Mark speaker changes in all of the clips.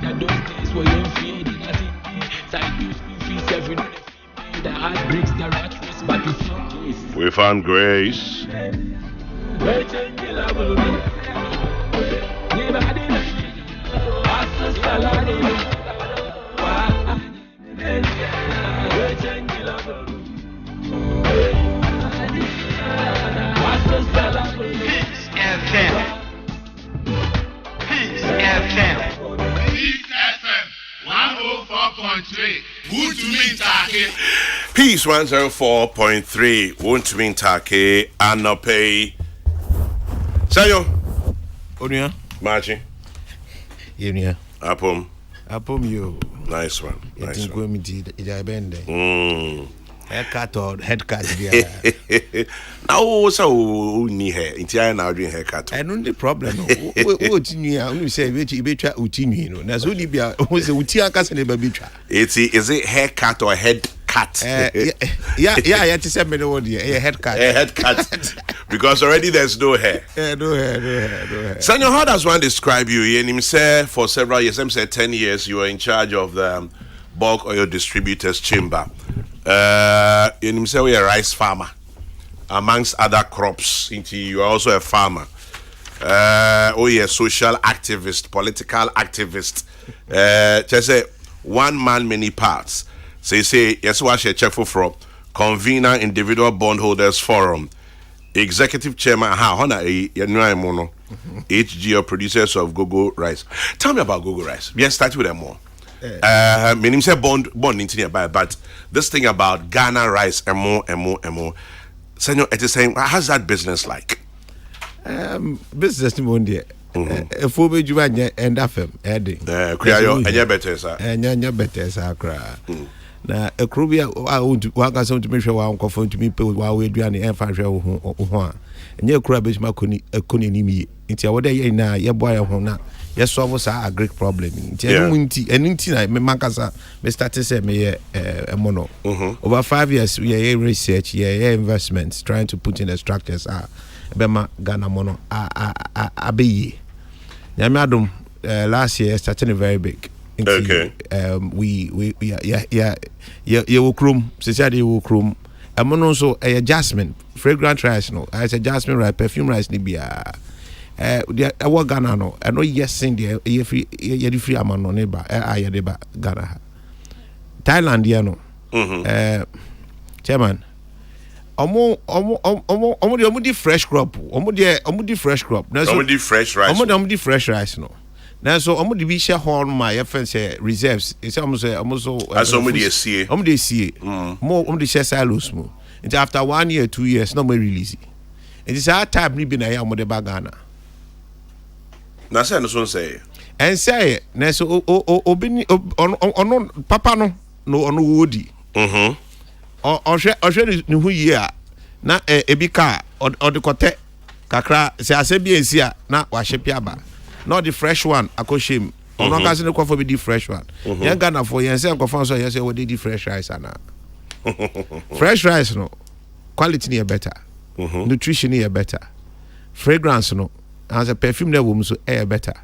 Speaker 1: that those days were young feeding as it side use fees every day. The heart breaks the rat race, but it's your case.
Speaker 2: We found grace.
Speaker 3: Peace FM 104.3. Who's to mean Taki?
Speaker 2: Peace 104.3. Won't mean Take and not pay. Senyo.
Speaker 4: Onia.
Speaker 2: Marching.
Speaker 4: Unia.
Speaker 2: Apom.
Speaker 4: You.
Speaker 2: Nice one. Nice one.
Speaker 4: Haircut or headcut.
Speaker 2: Now, so ni hair. Intia now doing haircut.
Speaker 4: I know the problem. What you only say which you betray utini. No, that's only be a who's a utia castle baby.
Speaker 2: Is it haircut or head cut?
Speaker 4: Yeah, to say me no idea. A head cut.
Speaker 2: A head cut. Because already there's no hair.
Speaker 4: No hair.
Speaker 2: Senyo, how does one describe you? You say for several years, I'm say 10 years, you were in charge of the bulk oil distributors chamber. You say we're a rice farmer, amongst other crops. You are also a farmer. You're a social activist, political activist. Just say one man, many parts. So you say, yes, what you check for convener, individual bondholders forum, executive chairman, HGO producers of Gogo rice. Tell me about Gogo rice. Yes, start with them more. Meaning say bond into nearby, but this thing about Ghana rice and more. Senyo, it is saying, how's that business like?
Speaker 4: Business one day. A full bit you and FM, Eddie.
Speaker 2: And you're better, sir.
Speaker 4: And you're better, sir. Now, a crubia, I want to work as to make sure I'm conformed to me while we're doing the infantry. And your crab is my conini. It's your day now, your boy of Hona. Yes, so was a great problem. And in Makasa, me started to say me a mono. Over 5 years, we are research, investments, trying to put in the structures. Bema Ghana mono. Abe. Yamadum last year started very big.
Speaker 2: Okay.
Speaker 4: We will chrome, society will chrome. I'm also a jasmine, fragrant rice, no. As a jasmine rice, perfume rice, Libya. I work Ghana, no. I know, yes, India, if you free amount no neighbor, I deba Ghana. Thailand, you know. Chairman. Omo fresh crop. Omo fresh crop.
Speaker 2: Omo fresh rice.
Speaker 4: Omo fresh rice, no. Now, so I'm going to be share horn my friends reserves. It's almost as
Speaker 2: somebody is see.
Speaker 4: I'm the see more on the share silos more. And after 1 year, 2 years, not more release. It is our time we been a young mother bagana.
Speaker 2: Now, say no say.
Speaker 4: And say, Neso on Papa no on Woody. Or share who year. Na ebika or the cote kakra say I say be esia na worship yaba. Not the fresh one, akoshim. I'm not going to for the fresh one. Young Ghana for you and say, you say, what did the fresh rice? Fresh rice, no. Quality near better. Nutrition near better. Fragrance, no. As a perfume, there will so air better.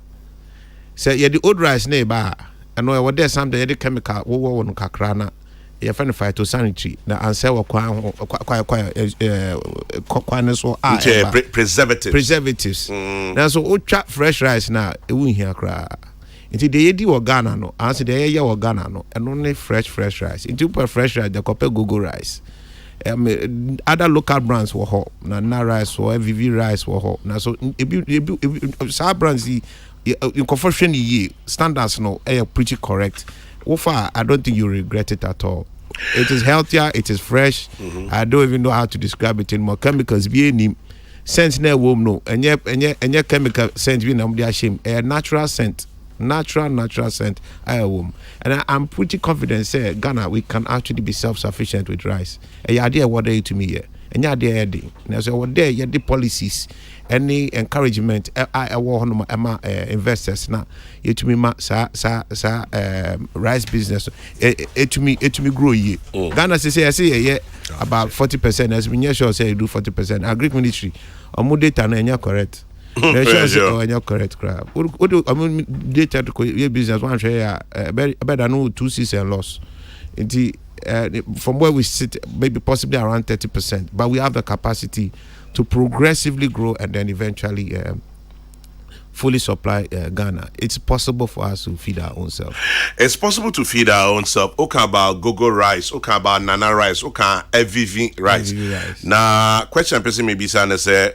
Speaker 4: Say, yeah, the old rice neighbor. I know what there's something, the chemical, on kakrana. You find phytosanitary. Now, answer what preservatives. Now, so trap fresh rice now. It won't hear cry. Into the AD or Ghana no. Answer the area or Ghana no. And only fresh rice. Into per fresh rice, the copper Google rice. Other local brands were hot. Now rice or MVV rice were hot. Now so some brands in confusion standards no are pretty correct. So far, I don't think you regret it at all. It is healthier, it is fresh. I don't even know how to describe it in more chemicals. Be any scent near womb no, and your chemical scent be no shame. A natural scent, natural scent. I womb, and I'm pretty confident. Say Ghana, we can actually be self-sufficient with rice. And your idea what they to me here, and your idea adding. Now so what there, the policies. Any encouragement I want investors now it to me rice business it to me grow ye Ghana say about 40% as we sure say you do 40% agri ministry data na correct Sure. You're correct, crap. What do I mean? Data to your business one share better no 2 season loss. From where we sit, maybe possibly around 30%, but we have the capacity to progressively grow and then eventually fully supply Ghana. It's possible for us to feed our own self.
Speaker 2: It's possible to feed our own self. Okay, about gogo rice, okay, about nana rice, okay, everything rice. Now, question person maybe say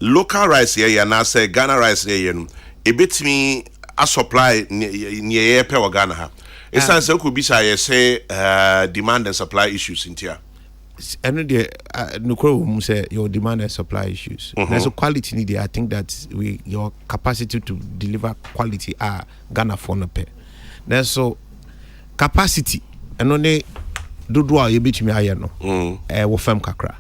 Speaker 2: local rice here, and I say Ghana rice here, a bit me a supply near per Ghana. It's not so could be say demand and supply issues in here.
Speaker 4: And no say your demand and supply issues. There's a quality need. I think that your capacity to deliver quality are Ghana for no pay. There's so capacity and only do you beat me I know. Wo fam kakra.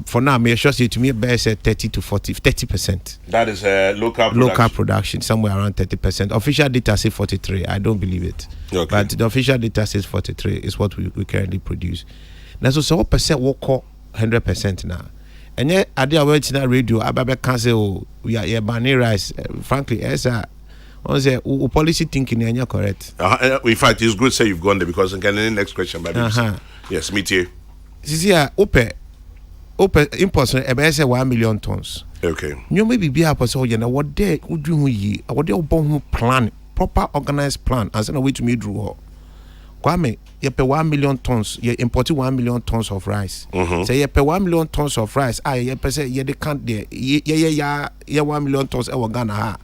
Speaker 4: For now, me sure say to me best 30 to 30%.
Speaker 2: That is
Speaker 4: local production, somewhere around 30%. Official data say 43. I don't believe it.
Speaker 2: Okay.
Speaker 4: But the official data says 43 is what we currently produce. Now so what percent will call 100% now. And yet I did went to radio about cancel we are banning rice. Frankly, as on say policy thinking and you're correct.
Speaker 2: In fact, it's good say you've gone there because I'm getting the next question by Yes, me too.
Speaker 4: This is open imports about 1 million tons.
Speaker 2: Okay.
Speaker 4: You maybe be a person you know what they would do ye what they plan proper organized plan as a way to me draw. Kwame, you pay 1 million tons, you import 1 million tons of rice. So you pay 1 million tons of rice. You pay say you can't there. Yeah 1 million tons ever Ghana ha.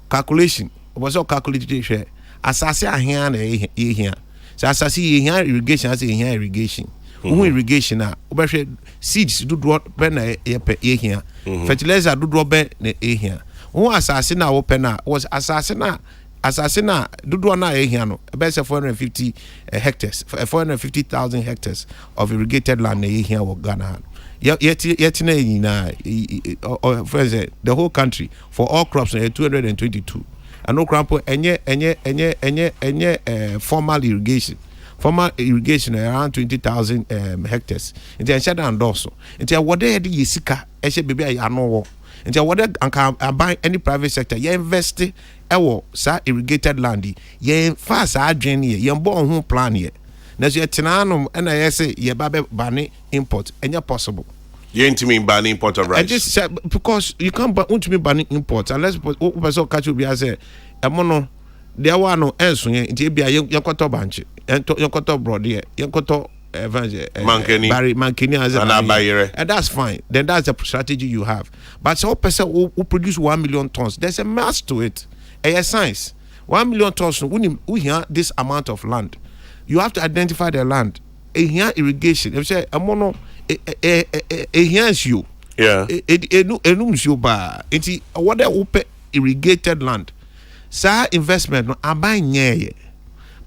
Speaker 4: Calculation. Was all calculated share. Assassin here and here. So assassin here irrigation as here irrigation. Irrigation na seeds do what ben here. Fertilizer do what ben here. Assassin na open na was assassin na do na here no about 450 hectares 450,000 hectares of irrigated land here in Ghana. Yet the whole country for all crops 222 and no crop any formal irrigation. Formal irrigation around 20,000 hectares. Into shut down also. Into what they had yisika, baby I know. Into what I can buy any private sector. You invest sa irrigated land. You fast drain here. You born home plan here. There's your tenanum and I say you babe banning import and you're possible.
Speaker 2: You ain't mean banning import of rice.
Speaker 4: I just said because you can't want me banning imports unless person catch you be I say a mono. There were no else in Yakoto Banch, and Yakoto Brody, Yakoto Mankini as and that's fine. Then that's the strategy you have. But so person who produce 1 million tons, there's a mass to it. A science. 1 million tons, we hear this amount of land. You have to identify the land. A here irrigation. If you say a mono here's you.
Speaker 2: Yeah.
Speaker 4: Enums you ba. It's what they open irrigated land. Sa investment no aban nye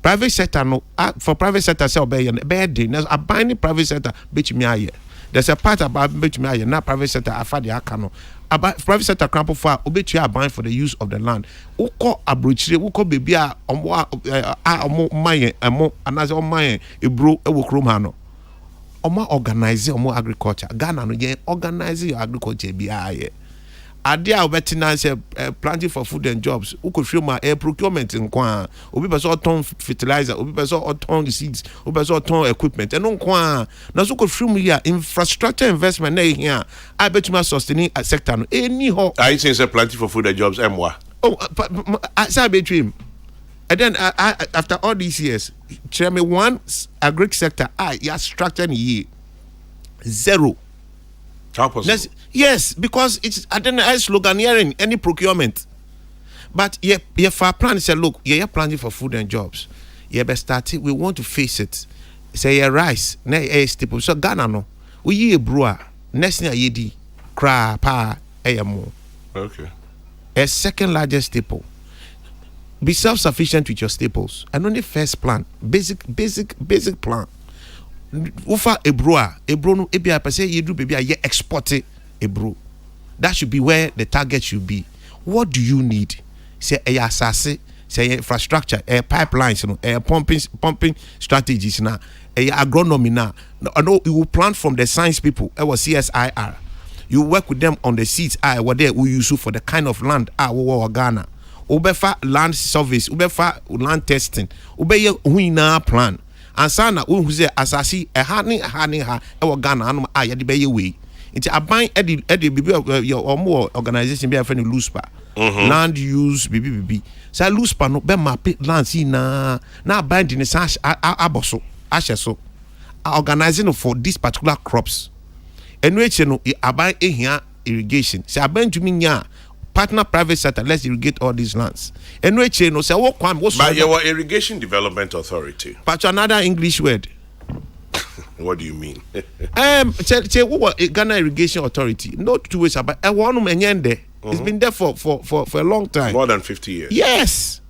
Speaker 4: private sector no for private sector say obey day na aban ni private sector betimi aye there's a part about betimi aye na private sector afa de aka no private sector cramp for obetua aban for the use of the land ukọ abrochire ukọ bebi a omo maye emo anaze omaye ebro ewo krom ha no omo organize omo agriculture Ghana no ye organize your agriculture bi aye Adia obetina say planting for food and jobs. Who could show my procurement in Kwan? Obi person ton fertilizer, obi person ton seeds, obi person ton equipment. And on Kwan, now so could show me here infrastructure investment here. I bet you must sustain a sector. Anyhow,
Speaker 2: I say say planting for food and jobs.
Speaker 4: Oh, I say between. And then after all these years, tell me one agri sector. You structured year 0.
Speaker 2: How possible?
Speaker 4: Yes, because it's I don't know sloganeering any procurement. But yeah, for plan say look, you're planning for food and jobs. Yeah, but starting we want to face it. Say yeah, rice, na staple. So Ghana no, we ye brewer. Next thing ye di cra pa mo.
Speaker 2: Okay.
Speaker 4: A second largest staple. Be self-sufficient with your staples. And only first plan, basic plan. Ufa ebro no ebia per se you do baby ye export it ebro. That should be where the target should be. What do you need? Say a assase, say infrastructure, pipelines, you know, pumping strategies now, agronomy now. No, you will plan from the science people. It was CSIR. you work with them on the seats what they we use for the kind of land we Ghana. Ubefa land service, ubefa land testing, ubeye huina plan. And sana who say asasi a hardening ha Ghana anum yadi beye way. It's a bind Eddie your more organization be a friend loose land use BBB. So loose pa no be map land see na bind in the sash aboso asheso organizing for these particular crops. And which no aban here irrigation. So aban to me partner private sector, let's irrigate all these lands. And which no say what kwam what's
Speaker 2: by your irrigation development authority.
Speaker 4: But another English word.
Speaker 2: What do you mean?
Speaker 4: Say what Ghana Irrigation Authority. No 2 ways about it's been there for a long time.
Speaker 2: More than 50 years.
Speaker 4: Yes.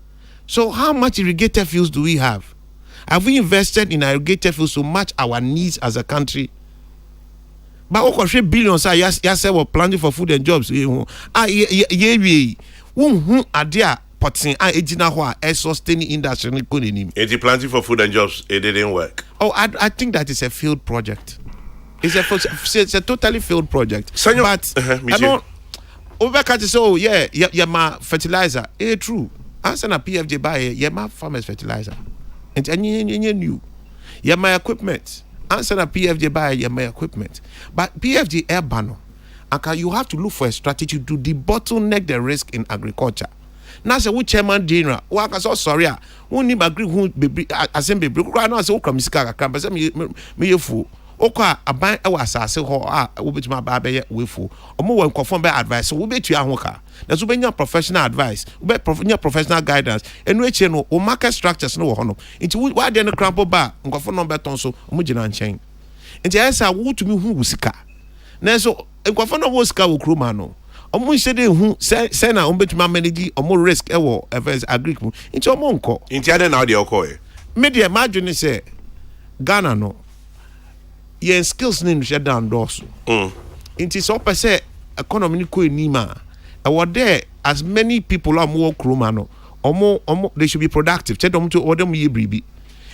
Speaker 4: So how much irrigated fields do we have? Have we invested in irrigated fields to match our needs as a country? But okay, billions yes we're planning for food and jobs. Who are there potting ejina ho a sustaining industry ni konenim.
Speaker 2: It's planting for food and jobs, it didn't work.
Speaker 4: Oh, I think that is a failed project. It's a totally failed project.
Speaker 2: Senyo,
Speaker 4: but I don't Obeka to say, oh yeah, my fertilizer. True. Answer na PFJ buy my farmers fertilizer. And new. Yeah, my equipment. Answer na PFJ buy my equipment. But PFJ air banner. And you have to look for a strategy to debottleneck the risk in agriculture. Now say which chairman general waka so sorry who need agree who be assembly be na say okra misika kakra be say me yefu okwa aban e wasase ho wo betima ba be wefu omo wan confirm be advice wo betua ho ka na so benya professional advice wo be professional guidance enu eche no o market structures no wo ho no nti wa de no crampo ba nkofo no beton so omo gina nchen nti esa wo tumi hu wusika na so nkofo no wo sika wo kroma no omo shede hu say na ombetuma manage omo risk ewo events agric mu nti omo nko
Speaker 2: nti ade na de okoe
Speaker 4: media imagine say Ghana no yen skills ni shut down doors nti so say economy ni ko enima e there as many people are more kroma no omo they should be productive tell them to order me bribi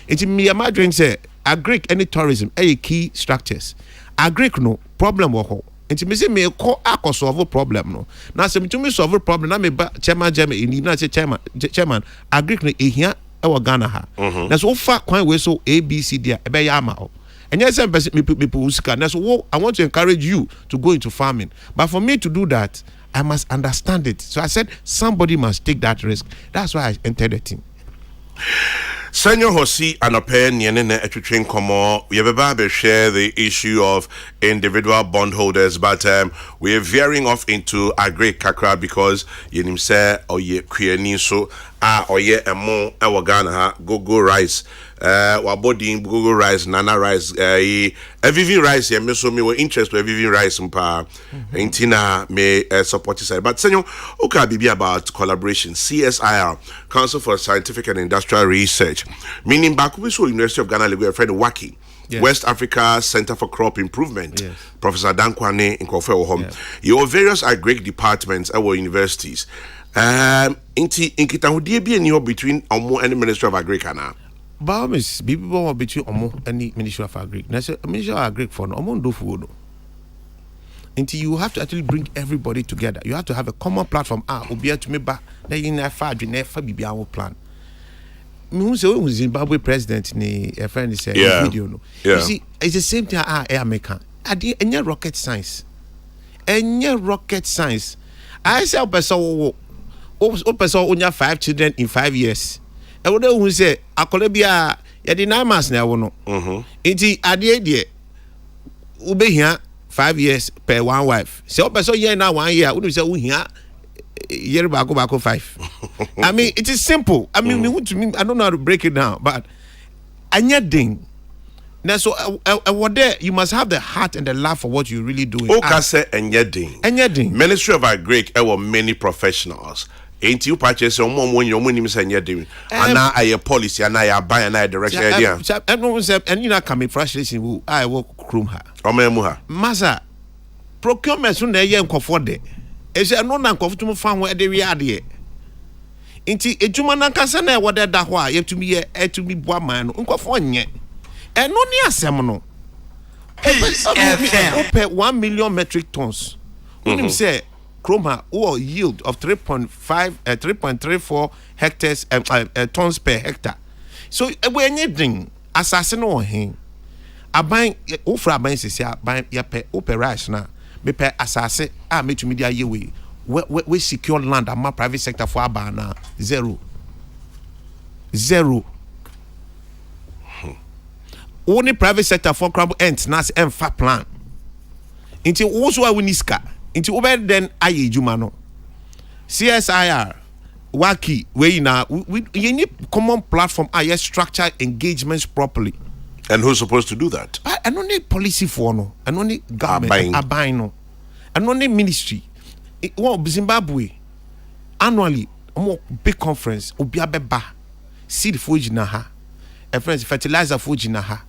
Speaker 4: nti me imagine say agric any tourism key structures agric no problem wo ho nti me say me ko solve problem no na say me to me solve problem na me ba chairman ni na say chairman agric no ehia e wo Ghana ha na so fa kwan we so abc dia e be ya ama o and yes me people usika na so I want to encourage you to go into farming, but for me to do that I must understand it. So I said somebody must take that risk. That's why I entered the team.
Speaker 2: Senyo Hosi and a pen yenene etwetwen komo we be share the issue of individual bondholders, but we are veering off into agri kakra because yenim say oye kwiani so oye emo e Ghana ha go rice wabodi go rice nana rice everything rice here me so me were interest with everything rice mpa intina me support side. But Senyo okay bibi about collaboration CSIR, Council for Scientific and Industrial Research, meaning Bakubiso University of Ghana we friend Waki. Yes. West Africa Center for Crop Improvement. Yes. Professor Dankwane in Kofe home. Yes. Your various agri departments at our universities. Inti inkitahudie bi eni between Omo and the Ministry of Agri kana.
Speaker 4: Baomis people between Omo and the Ministry of Agri. Na say Ministry of Agri for no Omo ndo fu no. Until you have to actually bring everybody together. You have to have a common platform. Obi to me ba na yin na fa adwene fa bibia wo plan. Me say we Zimbabwe president ni a friend say video no. You see it's the same thing American. Any rocket science. Any rocket science. I say person onya 5 children in 5 years. E would who say akole bia ye di 9 months na wo no. Enti ade de ube hia 5 years per one wife. Say person year na 1 year, we say wo hia year back 5. I mean, it is simple. I mean, I don't know how to break it down, but anything. Now, so what there you must have the heart and the love for what you're really doing.
Speaker 2: Okay, say anything. Ministry of Agri, there many professionals. Ain't you purchase your mom when your money is anything? And now I policy and I buy and I direct idea.
Speaker 4: And you know coming frustration who I will groom her.
Speaker 2: Omemuha.
Speaker 4: Masa procurement soon there you afford it. Is no na comfortable farm where they are there. Inti ejuma na kasa na wo da ho a yetumi ye etumi boa man no nkofo nye eno ni asem no Open 1 million metric tons. When you say Chroma or yield of 3.34 hectares tons per hectare. So when you drink assassin or him, I buy offer buy buy ya pay open rice now. Me pay assassin me to media year we secure land and my private sector for abana zero. Only private sector for crab ends nas and fat plan. Into also a winiska. Into over then aye jumano. CSIR Waki we na we need common platform structure engagements properly.
Speaker 2: And who's supposed to do that?
Speaker 4: I don't need policy for no. I don't need government. I no. I don't need ministry. Zimbabwe annually big conference obiabeba seed for jina ha. Friends fertilizer for jina ha.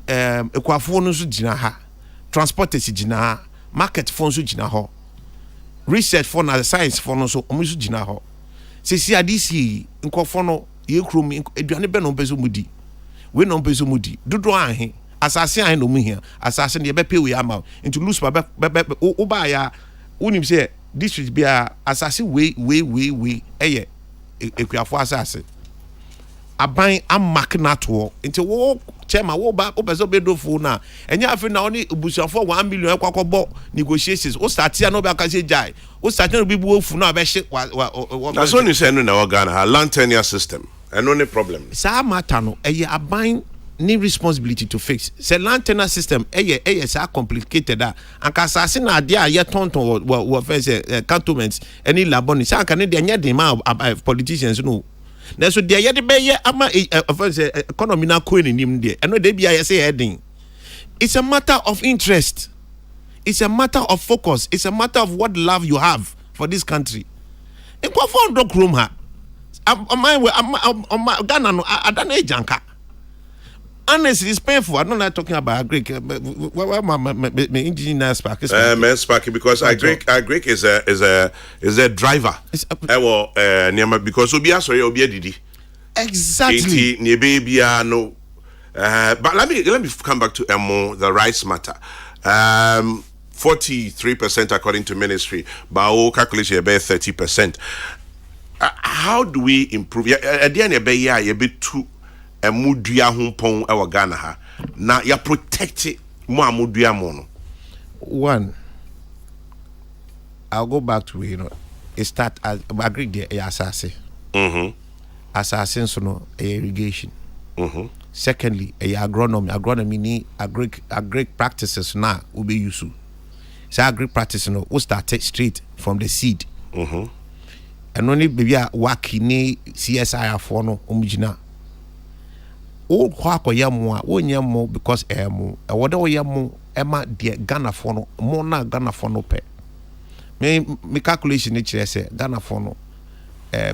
Speaker 4: Ekwafo no so jina ha. Transporters jina ha. Market for so jina ho. Research for na science for no so omo so jina ho. Sisi adisi nkofo no ye krom eduane be no bezo mudi. We no bezo mudi. Dodo ahe. Asase ahe no mu hia. Asase ne be pay we ama. Into lose ba oba ya unim say district bia asase we eye ekuafo asase. Aban amak na to into wo chairman wo ba obezo bedofo na enya afi na oni busuafo 1 million ekwakobo negotiations o start ya no be akase jai o start no be bu ofu na be hye
Speaker 2: that's what you say no na Ghana land tenure system and no problem
Speaker 4: sa matter no eye aban ni responsibility to fix say land tenure system eye sa complicated that and kasase na ade a ye tonton wo first cantonments any laboni sa kan de nya de ma politicians no. Now, so the idea be ama economy na ko ni nim de. Eno de bia say heading. It's a matter of interest. It's a matter of focus. It's a matter of what love you have for this country. En kwa fon dok room ha. Am Ghana no adana ejanka. Honestly, it's painful. I'm not talking about Greek. My engineer spark.
Speaker 2: Sparky because Greek is a driver. Because obi didi.
Speaker 4: Exactly.
Speaker 2: No. But let me come back to the rice matter. 43% according to ministry, but our calculation about 30%. How do we improve? At the end of the year, you be too. Mudua humpon ewa Ghana ha na ya protect mo amudua mo no.
Speaker 4: One, I'll go back to it start as agree there assassin. Assassin so no irrigation. Secondly, agronomy ni agric practices na will be useful. So agric practices no we start straight from the seed. And only baby work ni CSIR for no omujina. O kwako ya mo a wonya mo because mo e woda wo ya mo e ma de Ghana for no mo na Ghana for no pe me calculation ni kire say Ghana for no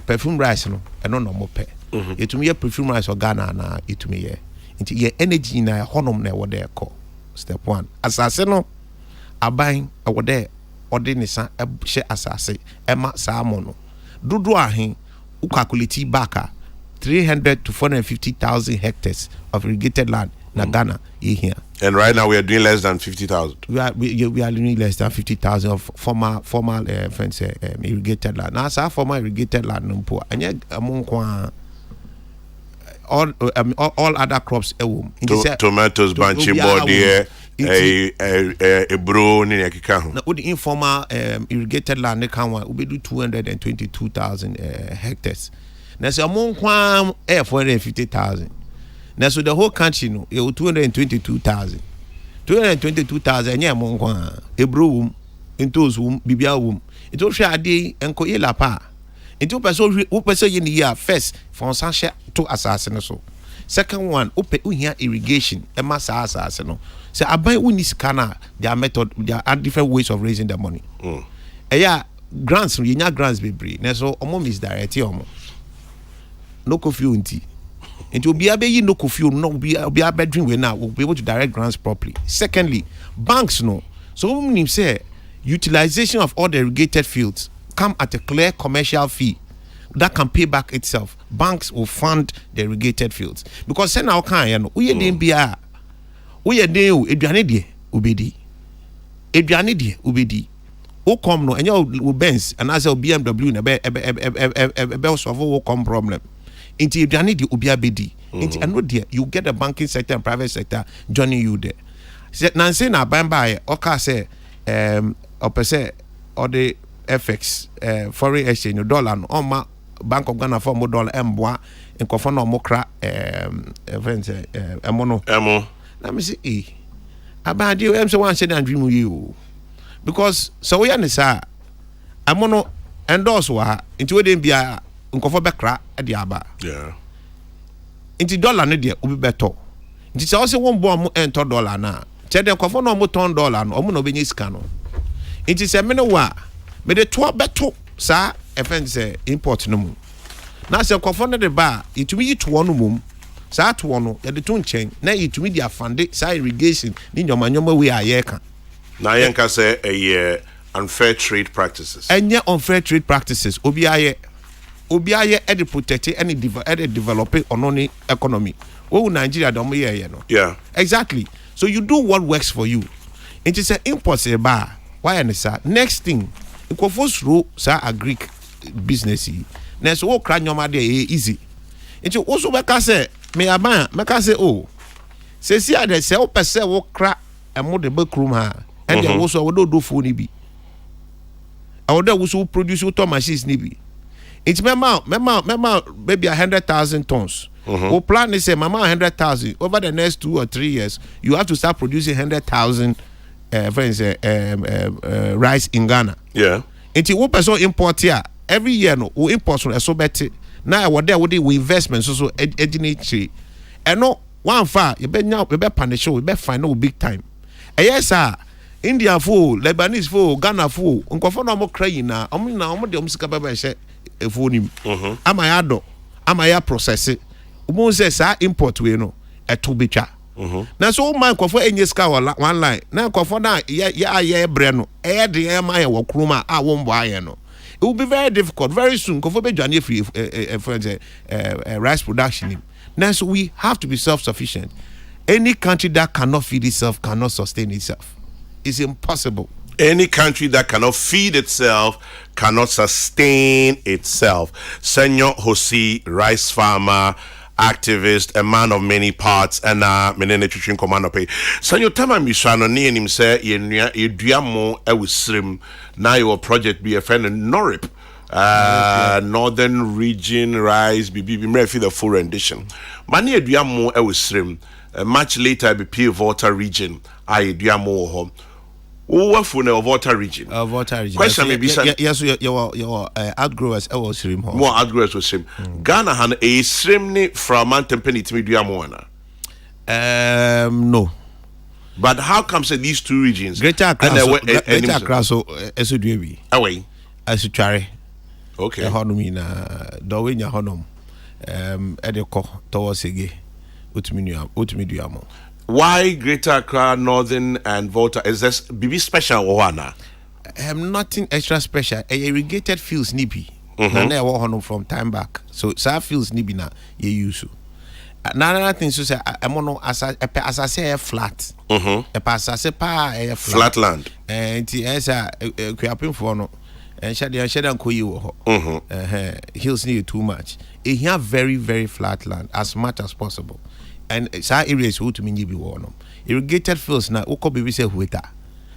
Speaker 4: perfume rice no e no mo pe etumi ye perfume rice o Ghana na etumi ye nti ye energy na honom na e woda e ko step 1 asase no aban e woda e ode ni sa e hye asase e ma sa mo no dodo ahen u calculate back 300 to 450,000 hectares of irrigated land in Ghana here.
Speaker 2: And right now we are doing less than 50,000. We are
Speaker 4: doing less than 50,000 of formal irrigated land. Now, so formal irrigated land no poor. And yet among all other crops
Speaker 2: tomatoes, banchi body, a bro ni akika.
Speaker 4: Now the informal irrigated land they can we do 222,000 hectares. Now so among 450,000. Now so the whole country no 222,000. 222,000 nya among ebro wum entos wum bibia wum. It will share ade enko ye lapa. It will person in the year first for sanche to assassin so. Second one upe uhia irrigation e ma sa assassin no. So aban uni scanner their method there are different ways of raising the money. Yeah grants you nya grants be na so omo misdirect omo. No coffee unti. It will be able no coffee, no be able drink we now will be able to direct grants properly. Secondly, banks no. So when you say utilization of all the irrigated fields come at a clear commercial fee that can pay back itself. Banks will fund the irrigated fields because send our kind we didn't be we ye den o eduane de obedi eduane de obedi wo come no enya wo Benz and as BMW na be solve wo come problem into eduane de obi abedi into and no there you get the banking sector and private sector joining you there nancy na ban by oka say opese or the FX foreign exchange dollar no on ma Bank of Ghana for more dollar emboa nkofo no mo kra friends emo na me say abadi em say wan say na dream you because so we are say emo no endorse wa nti we dem bia nkofo be kra e de aba
Speaker 2: yeah
Speaker 4: nti dollar no de obi beto nti say say won bo mo ento dollar na che de nkofo no mo ton dollar no mo no benye sika no nti say me no wa me de to beto sa friends import no mu na say nkofo no de ba itumi yi to no mum sa to no ye de to nchen na itumi di afande sa irrigation ni nyoma we aye ka
Speaker 2: na yen ka say unfair trade practices
Speaker 4: enye unfair trade practices obi aye e de protect and develop ononi economy wo Nigeria do mo ye no
Speaker 2: yeah
Speaker 4: exactly so you do what works for you it is impossible ba why and sir next thing nkofo suro sa agric business yi na so wo kra nyoma de easy nti wo so be ka say me aban me ka say oh se si ade se wo pese wo kra emo de be krum ha and the wo so wo do fo ni bi I would also produce auto machines ni bi it's mema maybe 100,000 tons. We plan is say mama 100,000 over the next 2 or 3 years you have to start producing 100,000 rice in Ghana.
Speaker 2: Yeah.
Speaker 4: It's what person import here every year no we import so better. Now what there we investment so educate and no one far you be now we be punish we be find no big time. Yes sir. India fool, Lebanese fool, Ghana fool. Nkofo na mo kra yina, omo de sika baba hye efo nim. Amaya do, amaya process. Omo say sa import we no eto betwa. Na so man nkofo enye sika one line. Na nkofo na ye bre no, de e ma ye wo kroma a wo mbo aye no. It will be very difficult very soon. Nkofo be dwane free rice production. Now so we have to be self-sufficient. Any country that cannot feed itself cannot sustain itself. It's impossible.
Speaker 2: Any country that cannot feed itself cannot sustain itself. Senyo Hosi, rice farmer, activist, a man of many parts, and menene nutrition commando pay. Senyo Tama Misano ni him say ye duamo ewusrim na your project be a friend in Norip. Northern region rice be mrefi the full rendition. Mani duamo ewusrim. Much later be pure Volta region. I duamo home. Who for the Volta region?
Speaker 4: Volta region.
Speaker 2: Question maybe
Speaker 4: yes, your outgrowers was stream home.
Speaker 2: More outgrowers was stream. Ghana han a stream from Mountain Penny to Duamoana.
Speaker 4: No.
Speaker 2: But how come say these two regions?
Speaker 4: Greater Accra so SODB.
Speaker 2: Away.
Speaker 4: Asutware.
Speaker 2: Okay.
Speaker 4: Economy na Dowenya honom. Edeko towards Ege. Utimiduamo.
Speaker 2: Why Greater Accra, Northern and Volta? Is this BB special or na?
Speaker 4: Nothing extra special. Irrigated fields nibi. Na wa from time back. So fields nibi na ye use. Another thing so say amono as I say flat. As I say
Speaker 2: flat land.
Speaker 4: And it's kwiapin for no. And shade ko yi wo ho. Hills need too much. It have very very flat land as much as possible. And some areas who to me be one. Irrigated fields now, oko baby say weta,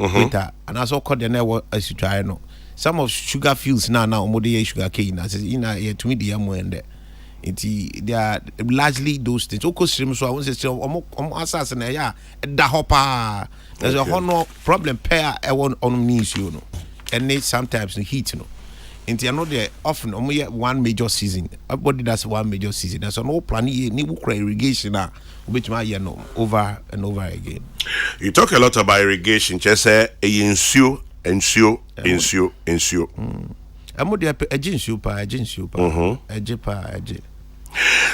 Speaker 4: and also called the network as you try no. Some of sugar fields now omode sugar cane. As in to me the there. They are largely those things. Oko stream so I want to say assassin ya da hopa. There's a honor problem pair on means you know, and they sometimes the heat you know. Inti I know they often only one major season. Everybody does one major season. There's no plan here. Ni bukra irrigation which my year no over and over again.
Speaker 2: You talk a lot about irrigation. Just say ensure.
Speaker 4: I'm with the agent.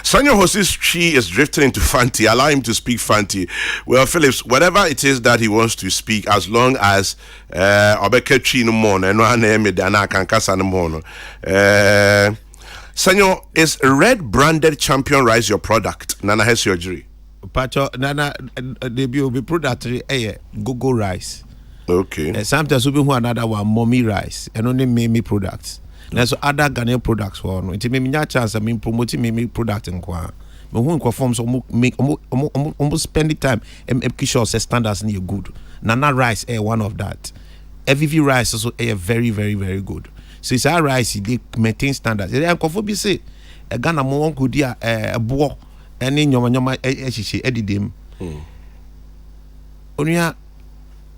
Speaker 2: Senyo Hosi's tree is drifting into Fanti. Allow him to speak Fanti. Well, Phillips, whatever it is that he wants to speak, as long as Obeke tree no more, and no name it, and I can cast no more. Senyo, is Red Branded Champion Rice your product? Nana has surgery.
Speaker 4: Pacho nana they be product go rice.
Speaker 2: Okay.
Speaker 4: Sometimes we be another one mommy rice and only me products. There's other Ghanaian products for no. It me chance I mean promoting me product in kwa. But who forms almost spend the time and make sure standards near good. Nana rice one of that. FVV rice also very very very good. So it's our rice they maintain standards. They are be say a Ghana mo good dia a book and in your she edidim. Onya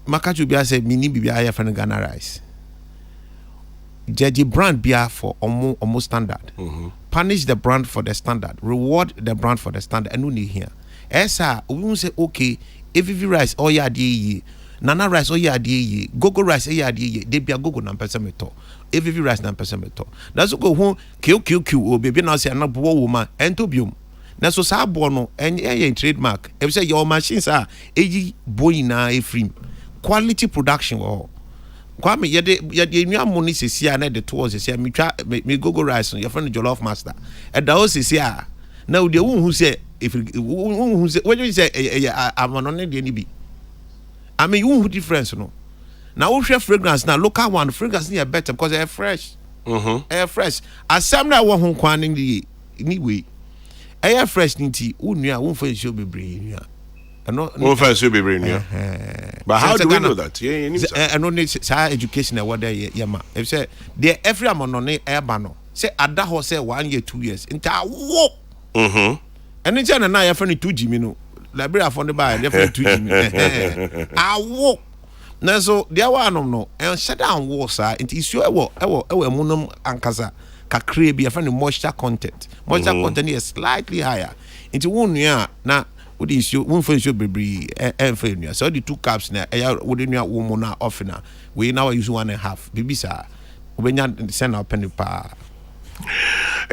Speaker 4: Makaju bia say mini bibia ya fan Ghana rice. Judge brand bia for almost standard. Punish the brand for the standard. Reward the brand for the standard. And only here. Esa we won't say okay. FVV rice oh yeah ye. Nana rice oh yeah ye. Gogo rice oh yeah ye. They be a gogo na pesa meto. FVV rice na pesa meto. That's go home QQQ o baby now say na bo woman entobium. Na so sa bo no en trademark. If say your machines are eji boy na efrim. Quality production oh. Kwame yede nwa money sesia na de towards sesia me gogo rice your friend jollof master e da o sesia na o de who say if who say when you say amono ne de ni bi I mean who difference no na wo hwe fragrance na local one fragrance ni better because they are fresh fresh asem na wo ho kwan ni way air fresh ni ti wo nua wo fa show bebre nua.
Speaker 2: No offense, you'll be bringing you. But how do we know that? Yeah,
Speaker 4: I don't need education. What they yama. If say they every amount on air bano. Say ada ho say 1 year 2 years. Inta wo. And then China na ya friend 2 Jimmy no. Library for the buy they friend 2 Jimmy. Wo. Na so there one no. And shut down wo sir. Inti issue ewo munum ankasa. Kakre bi ya friend moisture content. Moisture content is slightly higher. Inti wo nua na would issue one for issue baby and failure. So the 2 cups now, wouldn't you woman often? We now use 1.5. Baby, sir, when you send our penny pa.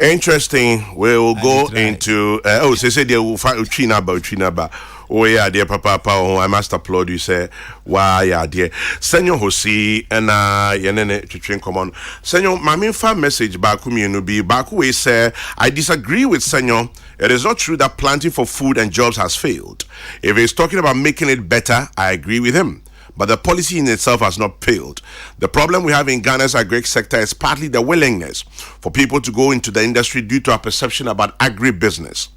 Speaker 2: Interesting. We will go into say they will fight Uchina ba. Oh yeah, dear Papa. Oh, I must applaud you. Say why yeah, dear Senyo Hosi and yenene to train come on. Senyo, my main fan message back me no be back we say I disagree with Senyo. It is not true that planting for food and jobs has failed. If he's talking about making it better, I agree with him. But the policy in itself has not failed. The problem we have in Ghana's agri sector is partly the willingness for people to go into the industry due to a perception about agribusiness.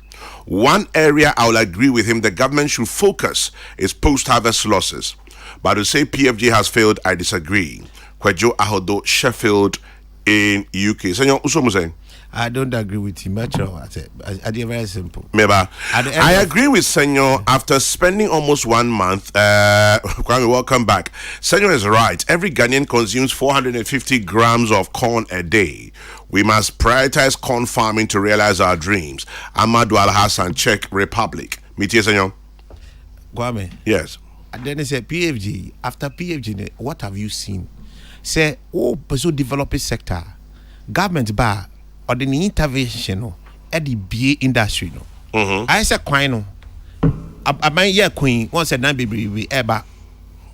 Speaker 2: One area I will agree with him, the government should focus is post-harvest losses. But to say PFG has failed, I disagree. Kwejo Ahodo, Sheffield in UK. Senyor, uso saying?
Speaker 4: I don't agree with him much. I did very simple.
Speaker 2: Meba. I agree with Senyo. After spending almost 1 month, welcome back. Senyo is right. Every Ghanaian consumes 450 grams of corn a day. We must prioritize corn farming to realize our dreams. Amadou Al Hassan, Czech Republic. Meet Senyo.
Speaker 4: Kwame.
Speaker 2: Yes.
Speaker 4: And then they say PFG. After PFG, what have you seen? Say, pursue developing sector. Government bar. Or the intervention no at the BA industry no. I say queen no. I buy yeah queen once said baby we ever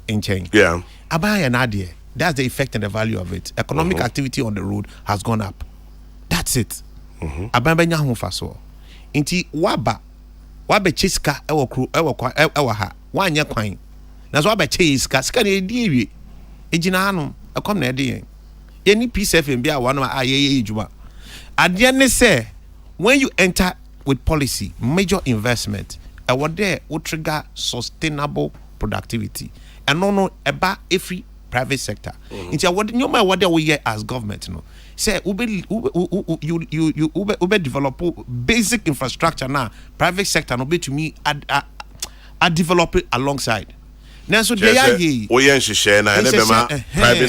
Speaker 4: in change.
Speaker 2: Yeah.
Speaker 4: I buy an idea. That's the effect and the value of it. Economic activity on the road has gone up. That's it. I buy nya ho fa so. Inti waba chiska ewo kru ewo ha. Wanya queen. Na so waba chiska ska na edi ewie. Ejina hanom ekom na edi yen. Any PCFM bia one ayeye ejuma. At the end, say when you enter with policy, major investment, what there will trigger sustainable productivity, and no about every private sector. Into what you know what we hear as government, say ube develop basic infrastructure now. Private sector no be to me I develop it alongside. Now so they are ye.
Speaker 2: Private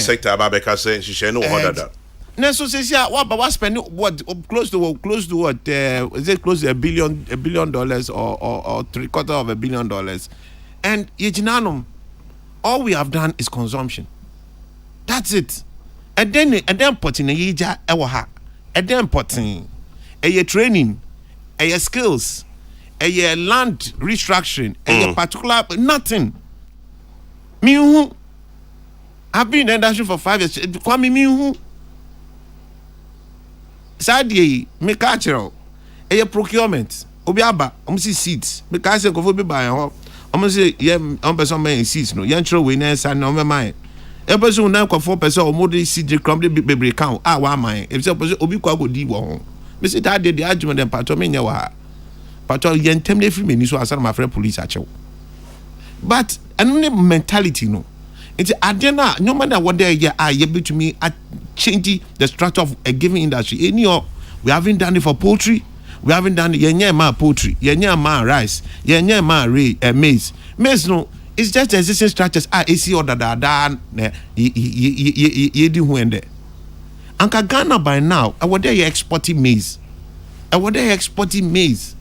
Speaker 2: sector ababeka say she share no order that.
Speaker 4: Neso says yeah, what spending what close to what is it close to $1 billion or $750 million, and yejinanum, all we have done is consumption. That's it. And then putting a yija ewaha, and then putting a training, a skills, a land restructuring, a particular nothing. Me who I've been in the industry for 5 years. Kwame me who. Sadly, me cultural, a procurement. obi aba see seats because say go be buy ho say yeah person man seats no yan throw we na san no man e person na kwa 4% o dey seat dey crumble be count wa man if say person obi kwa go di wo ho me say that the argument dem patro me nya wa patro yen tem dey free me ni so asan my friend police achew but any mentality no it's adena no matter what they are able to me at changing the structure of a given industry any we haven't done it for poultry. We haven't done it. Yenye ma poultry, yenye ma rice, yenye ma maize. Maize no, it's just existing structures. AC or da ye di huende. Anka Ghana by now, I would there exporting maize. I would there exporting maize.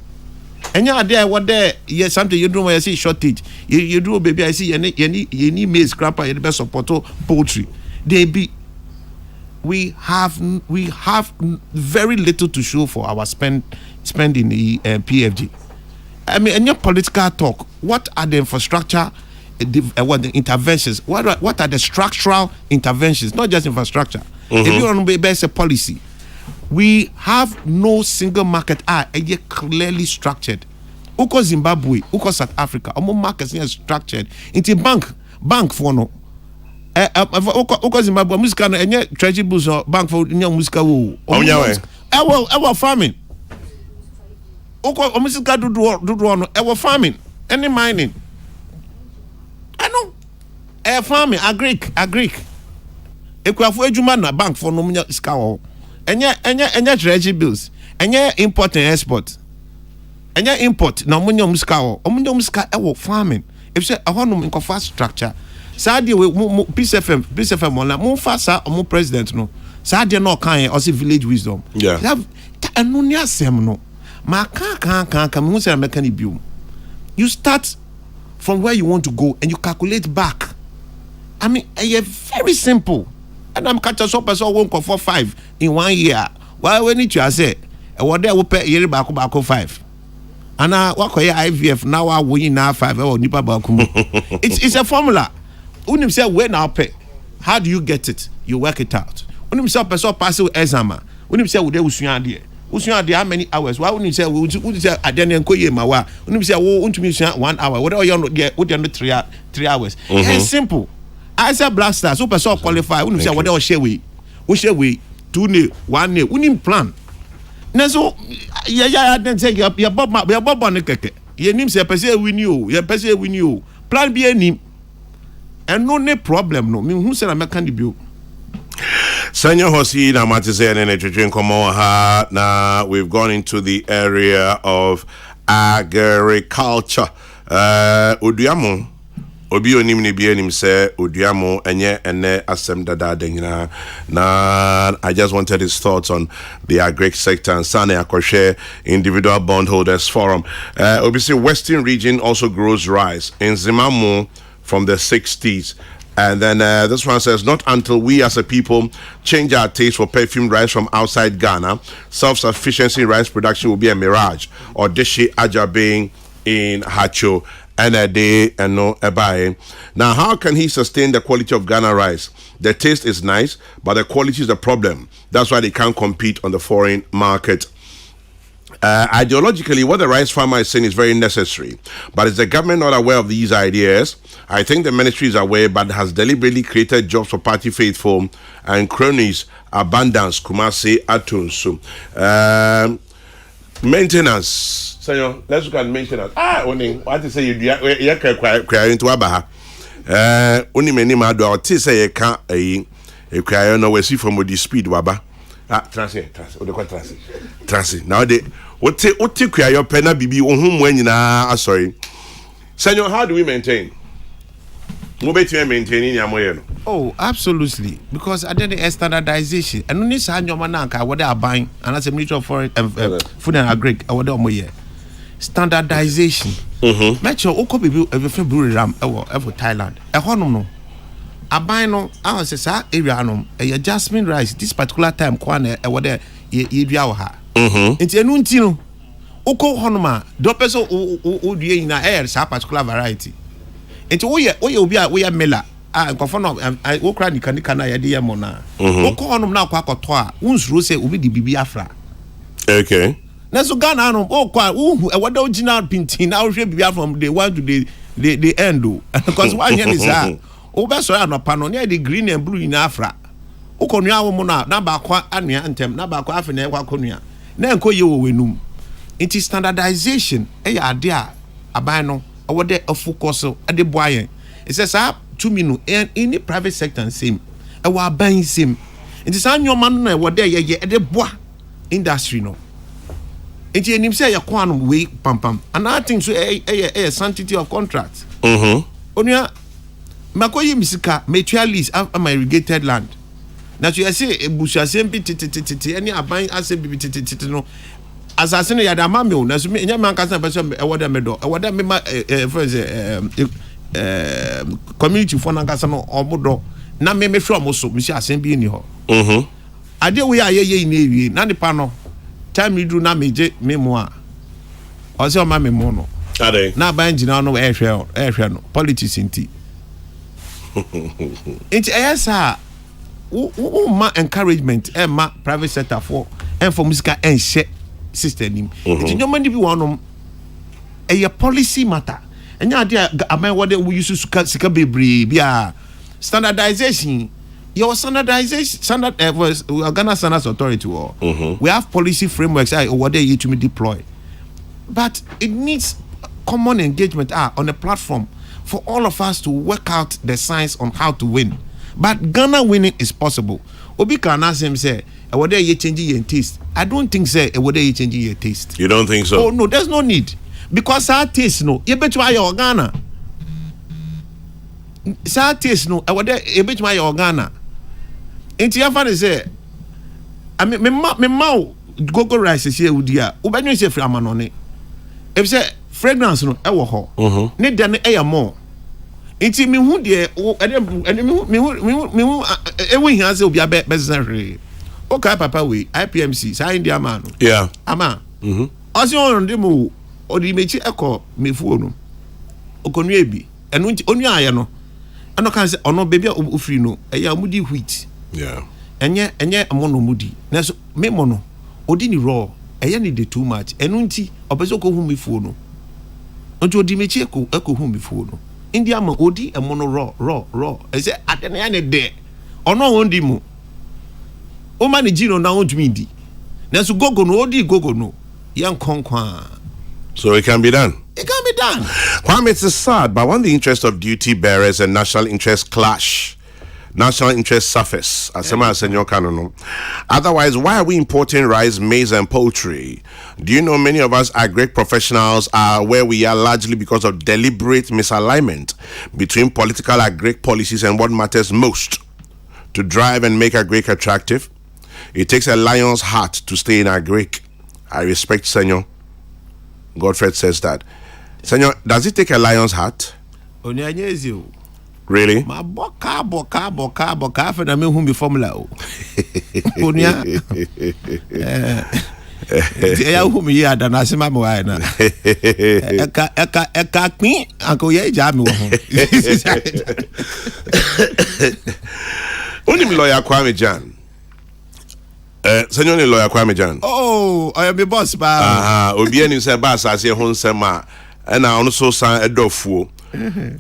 Speaker 4: And yeah, there what there yes something you do when I see shortage. You do baby I see you need maize scrapper you the best support poultry. They be. We have very little to show for our spend in the PFG. I mean, in your political talk, what are the infrastructure, what the interventions? What are the structural interventions? Not just infrastructure. If you want to be best a policy, we have no single market clearly structured. Uko Zimbabwe, uko South Africa, our markets are structured into bank for no. Uko Zimbabwe musika no enye treasury bills bank for nya musika wo ewo farming uko musika dudu no ewo farming any mining farming agric ekwafo adwuma na bank for no nya sika wo enye treasury bills enye import and export enye import na nya musika wo nya musika ewo farming if say ahono nkofa structure Sadia we Peace FM on la mo fasa o president no Sadia no kan o village wisdom have anu ni asem no ma kan mo say make ni biom you start from where you want to go and you calculate back. I mean very simple and I'm catch so person won for 5 in 1 year why we need to say e wo there we pay yere back 5 ana wakoye IVF now wa win na 5 e nipa back it's a formula. Unim say where now pay. How do you get it? You work it out. Unim say person pass exam. Unim say we dey usua ade. Usua ade how many hours? Why unim say we say adene nko ye ma wa. Unim say wo untumi usua 1 hour. What you no there? What you no 3 hours? It's simple. I say black stars. So person qualify. Unim say what they share we. We share we 2 ne 1 ne. Unim plan. Na so ya then say your bob on keke. Ye nim say person win you. Ye person win you. Plan be enim. And no problem no. Me who say na make can be.
Speaker 2: Senyo Hosi na matise ene twetwe nkomo ha na we've gone into the area of agriculture. Oduamo obi onim ne bi anim say oduamo enye ene asem dada nyina na I just wanted his thoughts on the agri sector and Sane Akoshe Individual Bondholders Forum. Obviously Western region also grows rice in Zimbabwe from the 60s. And then this one says, not until we as a people change our taste for perfumed rice from outside Ghana, self-sufficiency in rice production will be a mirage. Or Deshi Ajabing in Hacho, Anade, and no Ebae. Now, how can he sustain the quality of Ghana rice? The taste is nice, but the quality is the problem. That's why they can't compete on the foreign market. Ideologically, what the rice farmer is saying is very necessary. But is the government not aware of these ideas? I think the ministry is aware, but has deliberately created jobs for party faithful and cronies. Abundance, Kumasi, Atunsu. Maintenance. So, let's look at maintenance. What to say? You can't into Abaha. Only many mad or say you can't a cry no we see from the speed waba. Transit. Now they what take your penna bibi on whom when you sorry. Senyo, how do we maintain? Maintaining your
Speaker 4: Oh, absolutely. Because I did the standardization. And only San Yomananka, what they are buying, and as a minister of foreign food and agri, I would do standardization. Make sure Oko people every February ram ever Thailand. A honor. I buy no, I say, area no, a jasmine rice, this particular time, Kwane, a what there, ye ha. It's a nuntino. Oko honoma, dopeso o do in a air, sa particular variety. Into we are mela. Confound I cry the canicana idea mona. Oko honum now quack or toa, uns rose will be the Bibi Afra.
Speaker 2: Okay.
Speaker 4: na so Ghana no kwa wada original pintin na hwe bibia from day 1 to the end because one here is that oba so anopa no na the green and blue in Afra ukonua wo mo na ba kwa anua ntem na ba kwa afi na kwa konua na enkoye wo wenum it is standardization ya ade a aban no awode focus ade boayen it says 2 minutes and in the private sector same e wa ban same it is anyoma no na wode ye ade boa industry no it enim say ya kwa no we pam and I think so a sanctity of contract onua makoyi misika mutualist of my irrigated land na so you say ebusha sembi titi any aban asembi titi no asase no ya da mame o na so nya man kasa person e woda medo e woda me ma friends community for na kasa no obodo na me hwe omoso mi si asembi ni ho ade we ayeye ni ewie na nipa no time you do na meje memo a o se o ma memo no
Speaker 2: ade
Speaker 4: na ban jina no ehwe no politics inti inti esa ma encouragement ma private sector for and for musical and share system nim inti nyoma ndi bi wonom policy matter enya ade aban wode we use sika bebre bia standardization your standardization standard Ghana Standards Authority we have policy frameworks what they need to deploy, but it needs common engagement on a platform for all of us to work out the science on how to win. But Ghana winning is possible. Obi can ask him say what they changing your taste. I don't think say what they changing your taste.
Speaker 2: You don't think so?
Speaker 4: Oh no, there's no need, because our taste no you bet your Ghana sa taste no what they you bet your Ghana. Inti ya fa say me ma gogo rice here udi a ubanyu say free amanone e say fragrance no e wo ho ne de no e ya mo inti me hu de me hu e wo hia say obi a business re o ka papa we IPMC sa India man no
Speaker 2: yeah
Speaker 4: ama o se on de mo o di mechi eko mefuo no okonu ebi eno nti onu aye no ano kan say ono baby o free no e ya mudi wheat
Speaker 2: yeah
Speaker 4: enye amono mudi na so me mono odi ni raw eye ni de too much enu nti obeso ko hu mi fuo no onto odi mechi eko hu mi fuo no India ma odi amono raw e say atene ya ne de ono wondi mu o ma ni jino na ontumi di na so gogo no odi gogo no yan konkwa.
Speaker 2: So it can be done.
Speaker 4: It can be done.
Speaker 2: Kwame, it's sad, but when the interest of duty bearers and national interest clash, national interest surface, as Senyo K no. Otherwise, why are we importing rice, maize, and poultry? Do you know many of us agri professionals are where we are largely because of deliberate misalignment between political agri policies and what matters most to drive and make agri attractive? It takes a lion's heart to stay in agri. I respect Senyo. Godfred says that. Senyo, does it take a lion's heart? Really?
Speaker 4: Ma boka fa na me hu mi formula o. Onia. Ya hu mi ya da na se ma mo wa na. Eka pin anko ye ja mi wo ho.
Speaker 2: Oni mi lawyer Kwame Jan. Senyo ni lawyer Kwame Jan.
Speaker 4: Oh, I am the boss ba.
Speaker 2: Obi ani se ba asase ho nsem a na ono so san edofuo.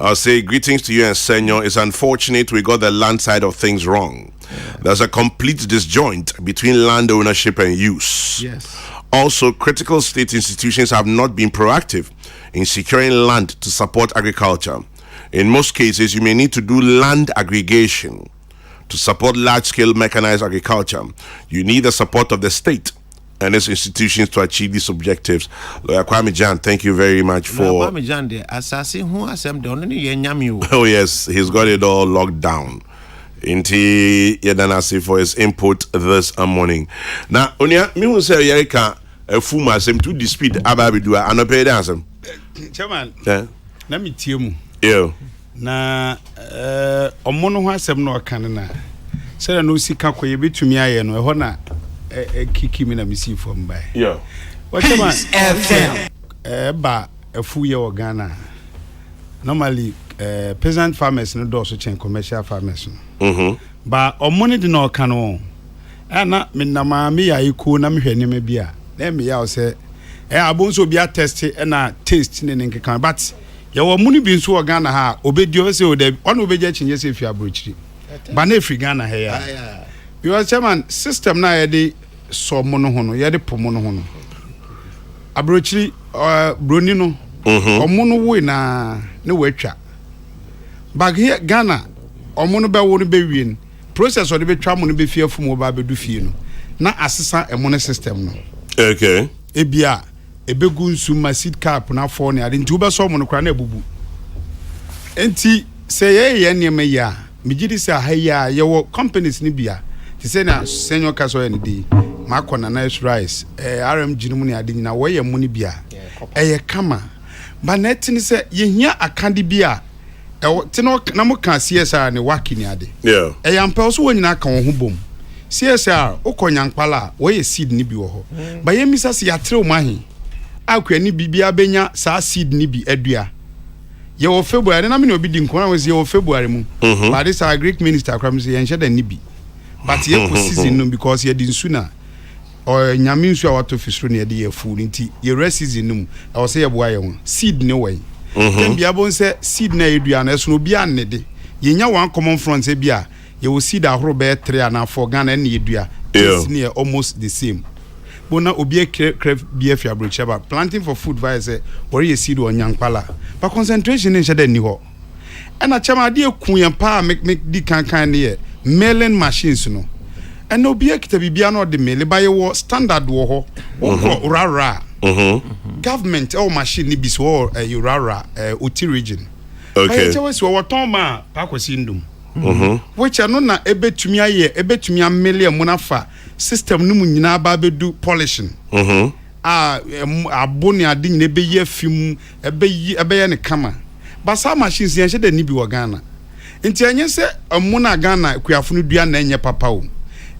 Speaker 2: I'll say greetings to you and Senyo. It's unfortunate we got the land side of things wrong. There's a complete disjoint between land ownership and use.
Speaker 4: Yes.
Speaker 2: Also, critical state institutions have not been proactive in securing land to support agriculture. In most cases, you may need to do land aggregation to support large-scale mechanized agriculture. You need the support of the state and its institutions to achieve these objectives. Lawyer Kwame Jan, thank you very much for...
Speaker 4: Kwame Jan,
Speaker 2: oh yes, he's got it all locked down. Inti Yedanasi for his input this morning. Now, Onya, me who say Yerika, a fuma, sem to dispute Ababidua, and a paid answer.
Speaker 5: Chairman,
Speaker 2: Yeah.
Speaker 5: let me tell you.
Speaker 2: Yeah.
Speaker 5: Na omono ho asem no kanena se na usika koye betumi aye no ho na kiki mi na misi fom bai
Speaker 2: Yeah.
Speaker 5: Chairman FM ba afu ye Ghana normally peasant farmers no do so chen commercial farmers no ba omono di na okano ana me na ma me ya iku na me hwani ma bia na me ya o se abonso bi a test na taste ne nkeka but ye wo muni bi nso Ghana ha obedi o se o de on obeja chinye se fi abrochiri ba na free Ghana ha ya because chairman system na ye de so mo no ho no ye de po mo no ho no abrochiri broni no omo no wo na ne watwa bag here Ghana omo no be wo no be wie process o de be twa mo no be fie afu mo ba be du fie no na asesa emo no system no
Speaker 2: okay
Speaker 5: ebia ebegu nsuma seed cap na fo ne ade nti wo be so mo no kra na ebubu enti se ye nneema ya migidi se ahaya ye wo companies ni bia ti se na Senyo K so ne di makona nice rice RMG no mu ne ade nyina wo ye mu ne bia ye kama ba na tini se ye hia akande bia tino na mo kan CSR ne waki ni ade
Speaker 2: yeah
Speaker 5: yampel so wonyina kan wo ho bom CSR ukonyankpala wo ye seed ni bi wo ho ba ye misa se ya tre o mahi akwa ni bibia benya sa seed ni bi adua ye wo February na me no bi di nkona we ye wo February mu ba this our Greek minister kram se ye nhye da ni bi but ye ko season no because ye di nsuna o nyame nsu a wato fisro ne ye de ye fu nti ye re season no e wo se ye boa ye ho seed ni we tem bia bon se seed na edua na so no bia ne de ye nya one common front e bia ye will see that horo be 3 and 4 Ghana and Yedua. It's near almost the same. Bona obi crave beef abrocheba planting for food via say or ye seed on young pala. But concentration in shade ni ho. And a chama de kun pa make di kan here mailing machines no. And obi ekita bibia no de mail by your standard wo ho. Rara. Government or machine ni biso or rara Uti region.
Speaker 2: okay
Speaker 5: I was what Toma Pakosi ndum. Which are na ebetumi aye ebetumi amele munafa system no mu nyina ba bedu polishing aboni ade nyina beye afim ebeye ne kama ba sa machines yen hye da ni bi wo Ghana nti anye se amuna Ghana kuafunu dua na enye papa o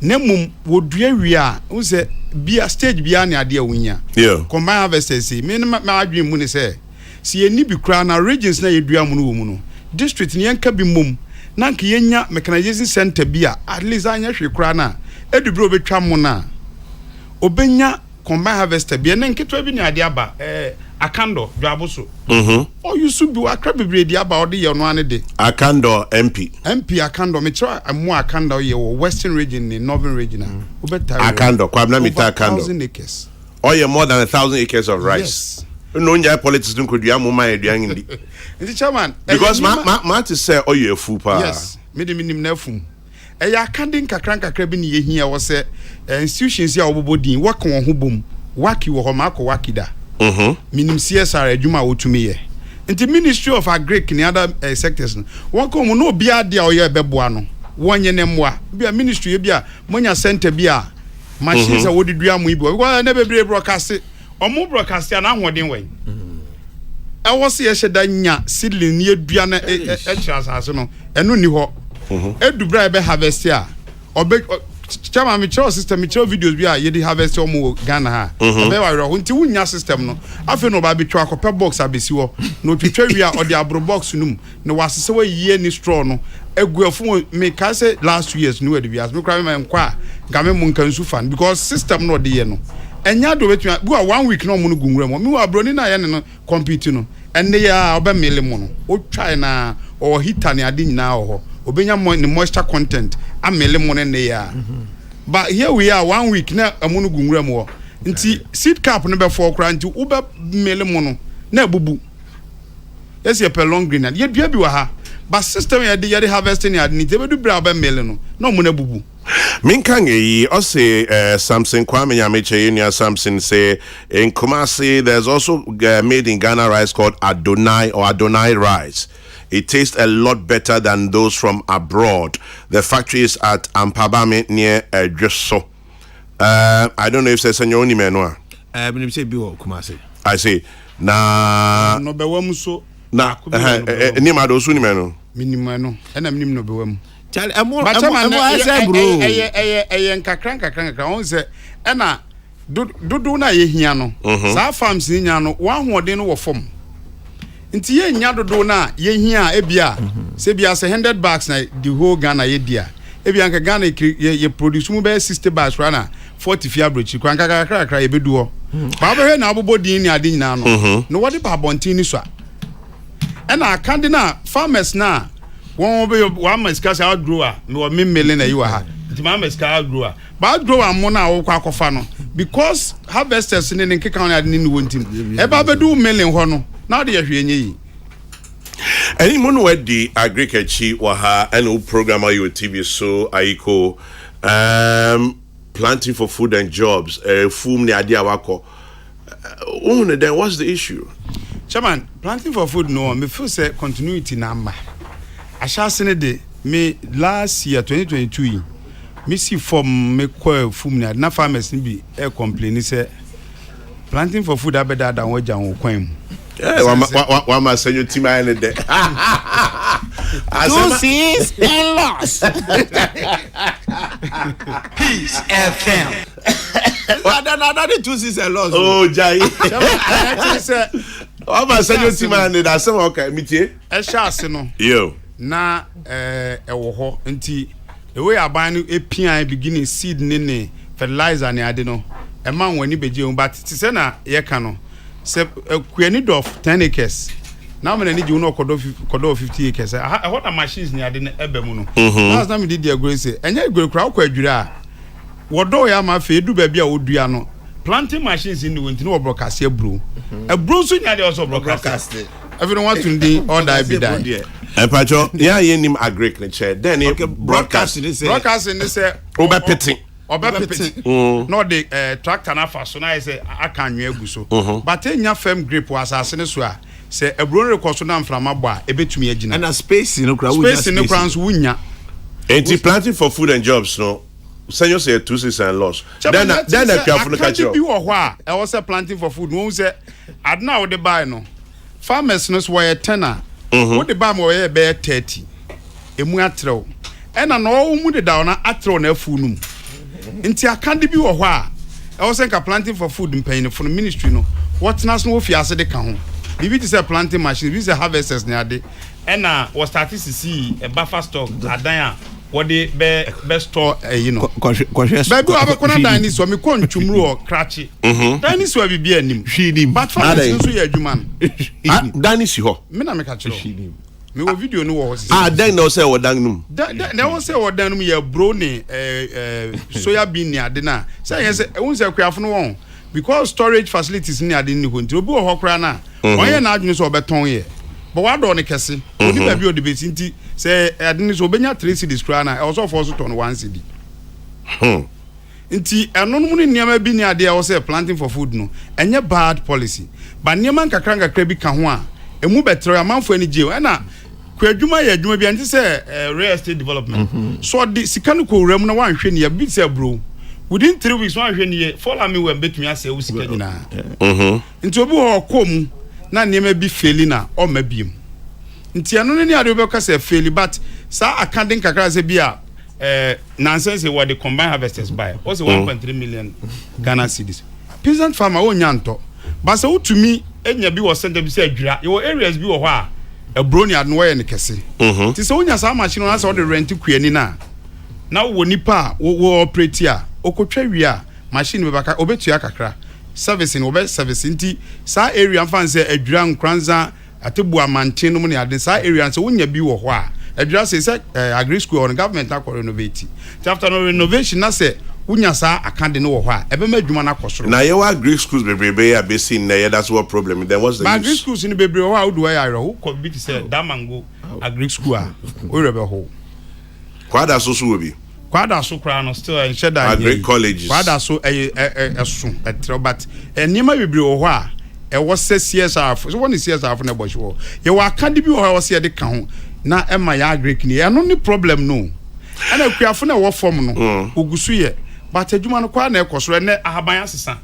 Speaker 5: na mum wo dua wi a wo se bia stage bia ne ade awunya combine harvesters me ma adwen mu ne se ye ni bi kra na regions na ye dua mu no wo mu no district ne yanka bi mum na nke yenya mechanization center bia at least anya hwe kra na edubro betwa mo na obenya combine harvester bia na nketwa bi ne ade aba akando dwaboso o yusu bi akra bebre di aba ode ye no ane de
Speaker 2: akando MP
Speaker 5: akando me try amu akando ye wo western region ni northern region obeta
Speaker 2: akando kwabna mita akando
Speaker 5: 1,000 acres
Speaker 2: or more than 1,000 acres of rice.
Speaker 5: Yes.
Speaker 2: No nya politics no kodua mo man edua ngindi.
Speaker 5: Nti chairman
Speaker 2: because ma to say oh you fool pa.
Speaker 5: Yes, me nim na fum. Ya akandin kakra bi ne ye hia wo se institutions ya obobodin waka won ho bom. Waki wo ho mako waki da. Minim CSR adwuma wotumi ye. Nti Ministry of Agric ni other sectors no. Won ko mo no bia de a oye beboa no. Wonye ne mwa. Bia ministry bia monya center bia machines a wodidua mo ibi. Because na bebre broadcast omo broadcast na ahoden we e wo se ye hyeda nya seedling ne adua na asase no eno ni ho edubra be harvest a obe chama me chiro system me chiro videos bi a ye di harvest omo Ghana ha be wa ro nti wunya system no afi no ba betwa akopɛ box abesi wo no twetwa wi a ode abro box num ne wasese wa yie ni straw no eguafo me ka say last 2 years no we de bias me kra me nkwa game mu nkansu fan because system no de ye no enya do betwa bu a 1 week no mo no gunwura mo mi wa broni na ye ne no compete no enne ya oba mele mo no o try na o hita ne ade nyina ho obenya ne moisture content amele mo ne ya but here we are 1 week na mo no gunwura mo nti seed cap no be for kra nti u be mele mo no na bubu yes ye per long green na ye dua bi wa ha but system ye de harvesting ya ni te be du bra ba mele no mo na bubu
Speaker 2: Minkange, I say Samson Kwame Nyameche Enya Samson say in Kumasi there's also made in Ghana rice called Adonai rice. It tastes a lot better than those from abroad. The factory is at Ampabame near Dresso. I don't know if there's Senyo Nimenwa.
Speaker 4: Kumasi.
Speaker 2: I say na
Speaker 5: no be wam so
Speaker 2: na ni ma do su ni meno.
Speaker 5: Minimano. Ena minim no be wam.
Speaker 4: Charlie, I say bro.
Speaker 5: Nkakra on say ena do na ye hia no. Sa farms ni nya no wan hoden no wo fom. Nti ye nya do na ye hia e bia se bia say 100 bags na the whole Ghana ye dia. E bia nka Ghana ye produce mu be 60 bags rana 40 fia brochi kwan kakra ye bedu ho ba be na abobo din ni ade nyina no no wode ba bontin ni so a na akande na farmers na won be one mescas outgrower me wo million na yi wa ha nti ma mescas outgrower ba outgrower mo na wo kwa kofa no because harvesters ni nkeka na ade ni wontim e ba bedu million ho no na de yehwe enye yi
Speaker 2: any mono we di agriculture wa ha and programmer you TV so aiko planting for food and jobs fum ni ade awako then what's the issue?
Speaker 5: Chairman, planting for food no me feel say continuity number ashase de me last year 2022 me see from me call fum ni na farmers ni bi complain say planting for food abeda dan wajan wo kwan mu
Speaker 2: wa ma Senyo team I need there.
Speaker 4: Two C's and loss.
Speaker 3: Peace FM.
Speaker 4: That two C's and loss.
Speaker 2: Oh, Jai.
Speaker 5: I say
Speaker 2: Wa ma Senyo team I need asem okay mitie.
Speaker 5: E shase no.
Speaker 2: Yo.
Speaker 5: Na wo ho nti the way aban no epian beginning seed ne fertilizer ne ade no e ma wani beje but ti se na ye ka no se kuani of 10 acres now me na ji no kodo 50 acres what are machines ni ade na ebe mu no last time we did the agree say enye agree kra kwa adwure a wodo ya ma fe edu ba bia odua no planting machines ni wonti no broadcast e bro so nya de also broadcast everyone want to do all that be die
Speaker 2: Pacho yeah nim agric ne chair then broadcast
Speaker 5: ni say
Speaker 2: over pitting
Speaker 5: no the tractor na fa so na say aka anwe agu so but enya firm grip was asase so a say ebro record so na mframa bo a ebetumi agina
Speaker 4: and a space no kra
Speaker 5: wunya
Speaker 2: enti planting for food and jobs no Senyo say 2 6 and loss then the careful catch up
Speaker 5: bi wo ho a e was planting for food no say adna wo de buy no farmers no so were 10 wo de buy mo we be 30 emu atrew ena no mu de da na atrew na afu num nti akande bi wo ho a e was nka planting for food mpanyin for ministry no what nas no fiase de ka ho bibi ti say planting machine bi say harvesters ne ade ena was start to see a buffer stock adan a what the be store you know baby abekona dani so me ko ntwumru o krachi dani so bibia anim hwidi but for so ya adwuma no
Speaker 2: dani si ho
Speaker 5: me na me ka chiro me wo video no wo Hosi
Speaker 2: dan no say wo dan num
Speaker 5: na wo say wo dan num ya bro ne soya bean ni ade na say yes e won say kwafo no won because storage facilities ni ade ni ho nti obi wo ho kra na won na adwene so obeton ye but what do ne kese oni ba bi o de beti nti say adini so benya 3 cedis kra na e also for so ton 1 cedi nti eno no mu niam bi ni ade e wo say planting for food no enye bad policy but niam nkakra bi ka ho a emu betre amanfo ani je e na kwadwuma ya adwuma bi anti say real estate development so the sikanu ko wram na wan hwe ni ya bi say bro within 3 weeks wan hwe ni follow me we betumi ase wo sika nyina nti obi ho kom na niam bi feli na o ma biem nti anu ni ade be ka say fail but sa akandin kakra say bia nonsense what the combined harvesters buy was 1.3 million Ghana cedis peasant farmer onya nto but say utumi enya bi wo center bi say adwira your areas bi wo ho a ebroni anu wo ye ne kese nti say onya sa machine na say the rent kuani na wo nipa wo operate a okotwa wi a machine be baka obetua kakra servicing wo be service nti sa area fan say adwira nkranza atebu amante no ne ade sa area so wonya bi wo ho a adwira say agri school on government akọ renovate after no renovation na say wonya sa akande no wo ho a ebe ma adwuma na kosoro na
Speaker 2: ye wa agri schools bebrebe ya be seen na that's what problem then what's the use
Speaker 5: agri schools ni bebrebe ho a wodu ya ro ko bi ti say damango agri school a o rebe ho
Speaker 2: kwada so so obi
Speaker 5: kwada so kra no still in sheda
Speaker 2: agri colleges
Speaker 5: kwada so so etro but enima bebrebe ho a e was CSR so one CSR for na bosh wo ye wa akande bi wo se de ka ho na e ma ya agric ni e no ni problem no ana kuafo na wo form no ogusu ye but adwuma no kwa na ekosoro ne ahaban asesa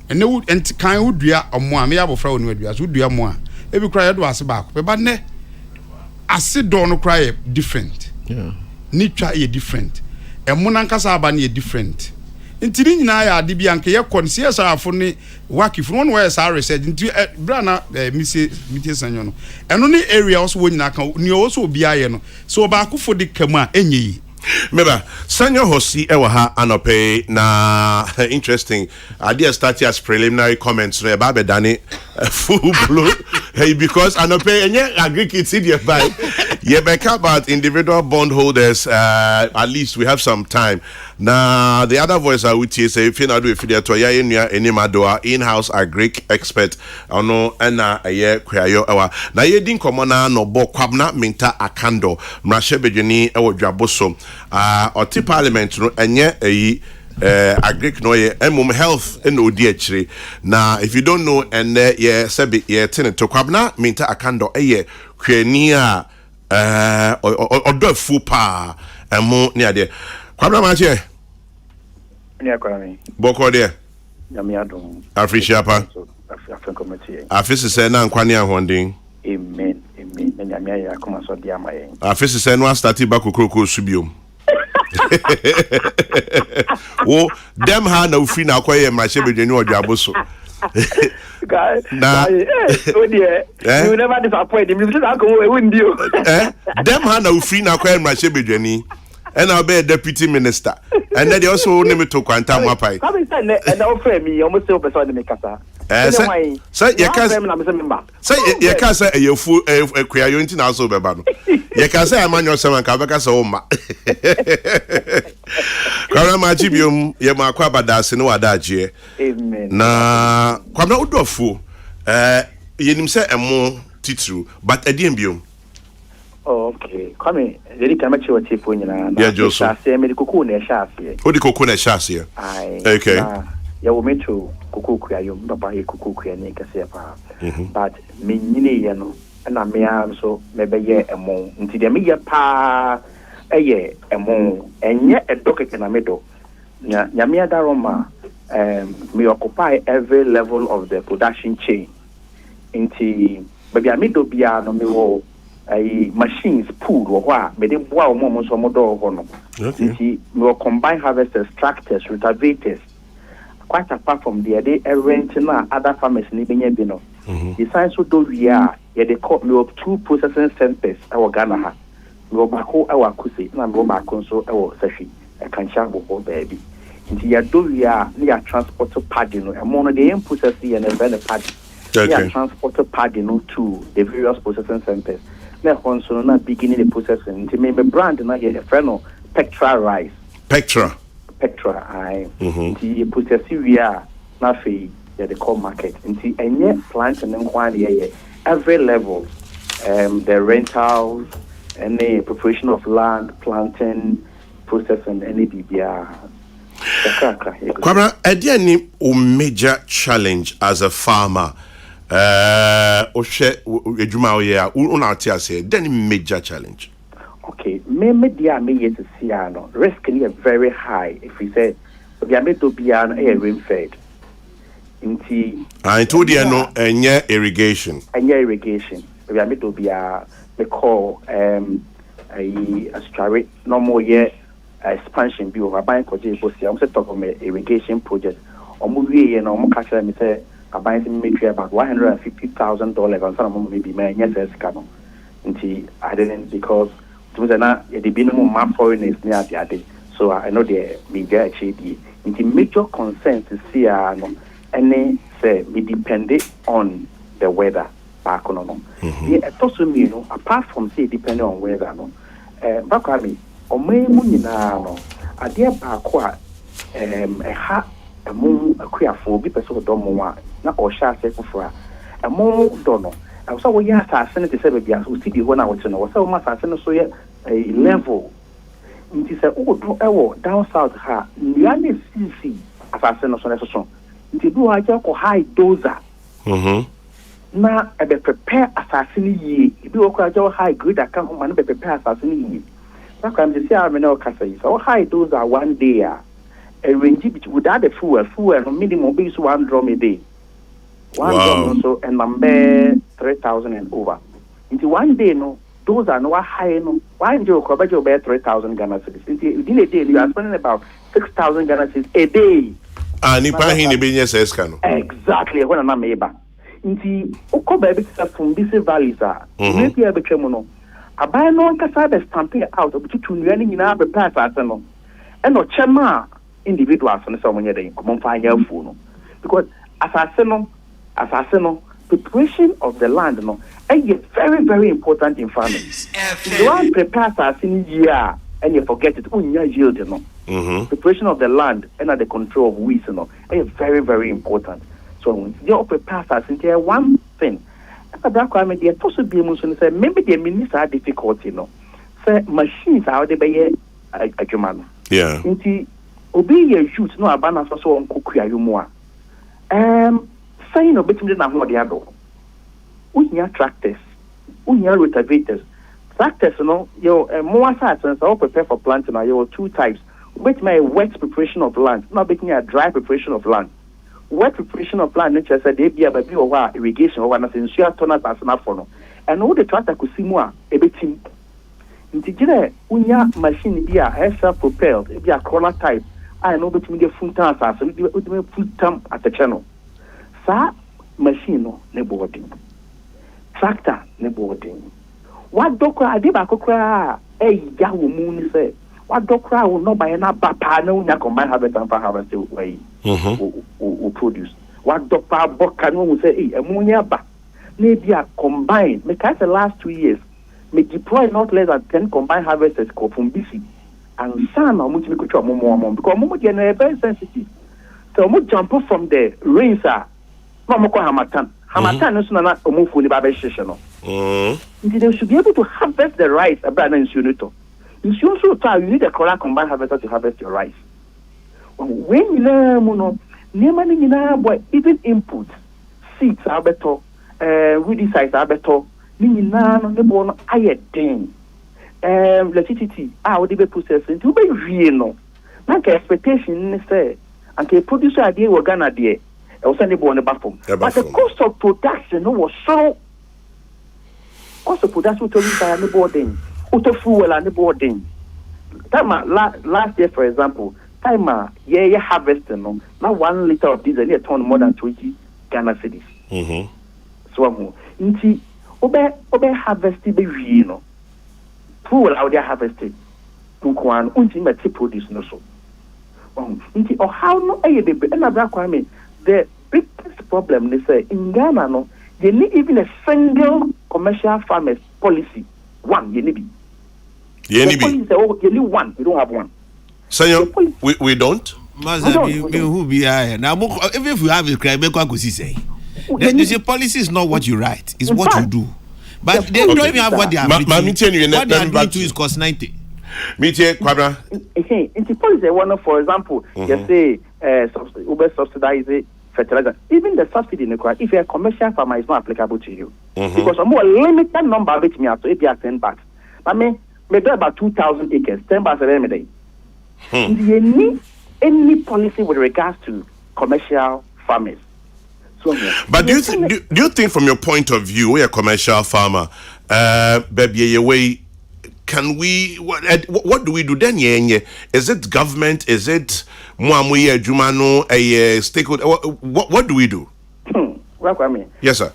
Speaker 5: ene wu kan wudua omo a me ya bofra wonu adua so wudua mo a e bi kra ye do ase ba ko be ne ase do no kra ye different ni twa ye different emo na nkasa aba ne ye different ntiri nyina ya ade bi anke ye konsie sarafo ne wakifo no we sa research nti bra na mitie Senyo no eno ne area also wo nyina kan ni wo so obi aye no so ba akofo de kamu a enye yi
Speaker 2: Meba, Senyo Hosi ewaha anope na interesting. Idea start as preliminary comments no eba bedane full blow. Hey, because anope enye agree it's in by. Yeah, back about individual bondholders. At least we have some time. Now the other voice I would say if you not do if you to ya enimadoa in-house agri expert. Ono ena aye kwayo ewa. Na ye din komona no bo kwabna minta akando. Mrashe bejeni ewo dwaboso. Oti parliament no enye eyi agric no ye emum health in odi achire na if you don't know and ye sebi ye tene to kwabna minta akando eye kwani a odo fu pa emu ne ade kwabna ma che
Speaker 6: ne akwami
Speaker 2: boko de
Speaker 6: nyame adom
Speaker 2: afrisha pa
Speaker 6: afan committee
Speaker 2: afisi se na nkwane ahondin
Speaker 6: amen na nyame ya akoma so dia ma yen
Speaker 2: afisi se no start ba kokroko subiom wo dem ha na ufri na akoye mrashe bedwani odwaboso
Speaker 6: na oh dear you never disappoint me say that go we ndio
Speaker 2: dem ha na ufri na akoye mrashe bedwani and I'll be a deputy minister and then they also name to quantum mapai
Speaker 6: come say and offer me almost say person me kasa
Speaker 2: say you can say you full kwayo nti na so beba no you can say amanyo seven ka beka say o ma kwara ma chibiom ye ma kwa badase no wadaje
Speaker 6: amen
Speaker 2: na kwamna udofo yenim say emo titru but ediem biom
Speaker 6: okay come very kamachi wa chifu nyina
Speaker 2: na ya
Speaker 6: say me kuku na shafe
Speaker 2: odi kuku na shafe okay
Speaker 6: ya wo meto kuku kwayo baba ye kuku kwa ni kase pa but me nyine ye no na me am so me be ye emo nti de me ye pa eye emo enye edokeke na medo nya me adaroma me occupy every level of the production chain nti baby amedo bia no me wo machines pool wo a me de boa o mo so mo do ho no nti me combine harvesters, tractors, rotavators. Quite apart from the day renting other farmers ni benye bi no the science so do we are ye they call me up 2 processing centers our Ghana ha me obako our Kusi na me obako so our Safi e kan sha bo baby nti ya do we are near transport to paddy no e mo no the process and the paddy ya transport to paddy no to the various processing centers na konso na beginning the processing nti me brand na ye friend no Petra rice Petra I the process we are na fe the call market nti enye plant and nkwan ye every level the rentals and the preparation of land planting processing any bibia
Speaker 2: Kwabra any major challenge as a farmer ohwe edwuma o ye una tia say then major challenge
Speaker 6: okay me dia me yes see no risk is very high if we say we me to be an rain fed nti
Speaker 2: I told you no enye irrigation
Speaker 6: we me to be a we call a straight normal year expansion bi over bank koje bosi am say talk of irrigation project omo wie no omo catch me say aban say me about $150,000 on some maybe me yes ska no nti I didn't because na the minimum map foreigners near the other. So I know the media actually the major concerns is here no any say we depend on the weather back on yeah also me no apart from say depending on weather no back at me o me mu nyina no ade ba ko a ha emu akuafo bi pese do mo a na o sha se kufura emu do no so we ya sa se ne te se be bia so ti bi ho na wo te no so ma sa se no so ye a level nti se o do ewo down south ha nia ne sisi asase no so ne so nti do aja ko high dozer na e be prepare asase ni yi bi o ko aja high grade aka ho ma no be prepare asase ni yi na kam se sia me na o kasa yi so high dozer one day a range bit without the fuel no minimum be so 1 drum a day one drum so and number 3,000 and over nti one day no those are no high no why do you cover your 3,000 Ghana cedis within a day you are spending about 6,000 Ghana cedis a day
Speaker 2: ni pa hin be nyesa eska no
Speaker 6: exactly when na meba nti uko ba bi from this valleys a maybe e betwem no aban no nkasa be stamping out obututu nua ni nyina be pass ase no e no chema individuals no so monye den komon fa anya afu no because asase no preparation of the land no is very very important in farming. If you want to prepare asase ni year and you forget it unya yield no. Preparation of the land and the control of weeds no is very very important. So when you prepare asase there one thing that I mean, possibly say maybe the minister had difficulty, no. Say machines are the bay a human.
Speaker 2: Yeah.
Speaker 6: Inti obi a youth no abana so on kukuya yumoa. Say no between na ho de ado. Unya tractors, unya rotavators. Tractors no yo more assets so prepare for planting na yo two types. Which my wet preparation of land, not between a dry preparation of land. Wet preparation of land nature said they be a baby or irrigation or an essential toners as an for no. And all the tractor could see more a bit in unya machine be a self propelled, be a corner type. I know between the full time as full time at the channel. Sa machine no ne boarding. Tractor ne boarding. What dokra adiba kokra ya wo mu ni say what dokra will not buy na papa no nya combine harvest and harvest way. Will produce. What Dr. Bokan will say, ammonia ba. Maybe a combined, because the last 2 years, may deploy not less than 10 combined harvesters from BC. And some are multi because Momo are very sensitive. So we jump up from the rains are Mamoko Hamatan. Hamatan is not a move for the Babeshano. They should be able to harvest the rice about an insunator. You should also you need a correct combined harvester to harvest your rice. When you learn, even inputs, seeds are better, weedicides are better, the bone iodine, electricity, how they be processing to be real. Like expectation is say, and the producer idea were gonna be I was sending born a bathroom. But the cost of production was so cost of production to by the boarding, auto fuel and the boarding. Last year, for example. Time harvesting no now 1 liter of diesel near ton more than 20 Ghana cedis. So inti obe harvesting be we no fuel out there harvested tukwan unti meti produce no so inti or how no be another kwame the biggest problem they say in Ghana no they need even a single commercial farmers policy one you need you need one we don't have one.
Speaker 2: Senyo, we don't.
Speaker 4: Who be I now? Even if you have a crime, say the policy is not what you write; it's what you do. But they don't even have what they are. What they are doing to is cost 90.
Speaker 2: Meet Quadra.
Speaker 6: In the policy, one for example, you say Uber subsidize fertilizer. Even the subsidy in the crop, if you're a commercial farmer, is not applicable to you because a more limited number of it me out. So if you are 10 bucks, I mean, maybe about 2,000 acres, 10 bucks every day. Any policy with regards to commercial farmers. So,
Speaker 2: but do you think from your point of view, we're a commercial farmer, baby way, can we what do we do then? Is it government? Is it Muamuye Jumano a stakeholder? What do we do? Yes, sir.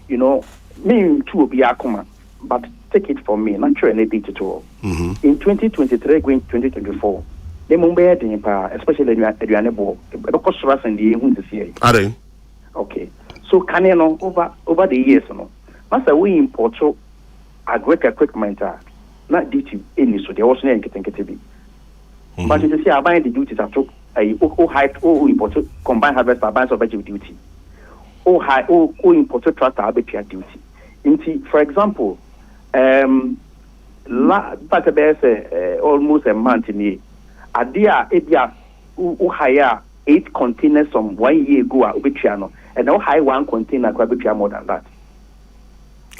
Speaker 6: You know, me too be akuma, but take it from me, not sure anything at all. In 2023, going 2024, the Mumbai, especially Adrianebo, because Ras and the Hun to see.
Speaker 2: Are they?
Speaker 6: Okay. So, can you know over the years, no? Master, we import so agric equipment, not duty any, so there was no getting it. But you see, I buy the duties I took a height, import combined harvest, balance of budget duty. High, imported tractor, duty. For example, almost a month in here. Adia ebia hire 8 containers from 1 year ago and now hire 1 container more than that.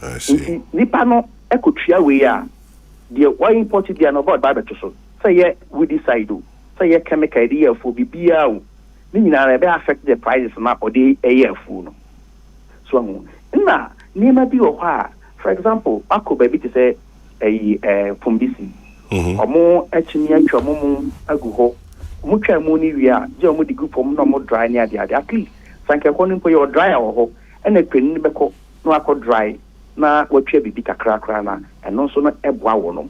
Speaker 2: I see.
Speaker 6: Nipa no ekotria we ya the why imported they are not buy beto so. Say we decide do. Say chemical idea for bibia o. Ni nyina be affect the prices na or the air food no. So na nima bi o ha. For example, ako baby to say from BC. Omo echini atwa momo agu ho. Omo twa mo ni wi a, je omo di group omo no mo dry near there. At least sanke ko nimpo your dry ho. And a penny beko no akɔ dry na watwa bibi kakra na ɛno nso no ɛboa wɔ no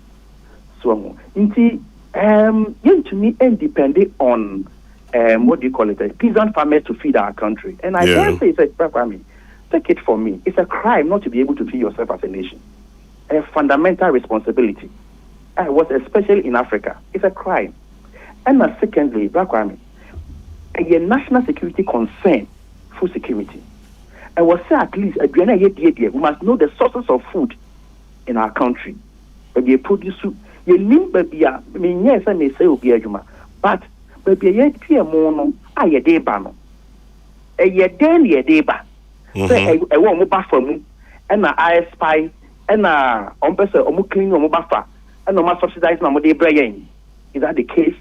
Speaker 6: so ho nti yɛntumi independent on what do you call it, peasant farmers to feed our country. And I dare say, take it from me, it's a crime not to be able to feed yourself as a nation. A fundamental responsibility. Especially in Africa, it's a crime. And secondly, a national security concern, food security. I was say at least we must know the sources of food in our country. Maybe produce, you need maybe I mean yes, I may say but maybe a year more a day ban. A year then ye day ban. Say I won't buff for me and I spy and on person or clean or buffer and no more subsidized no more day brain. Is that the case?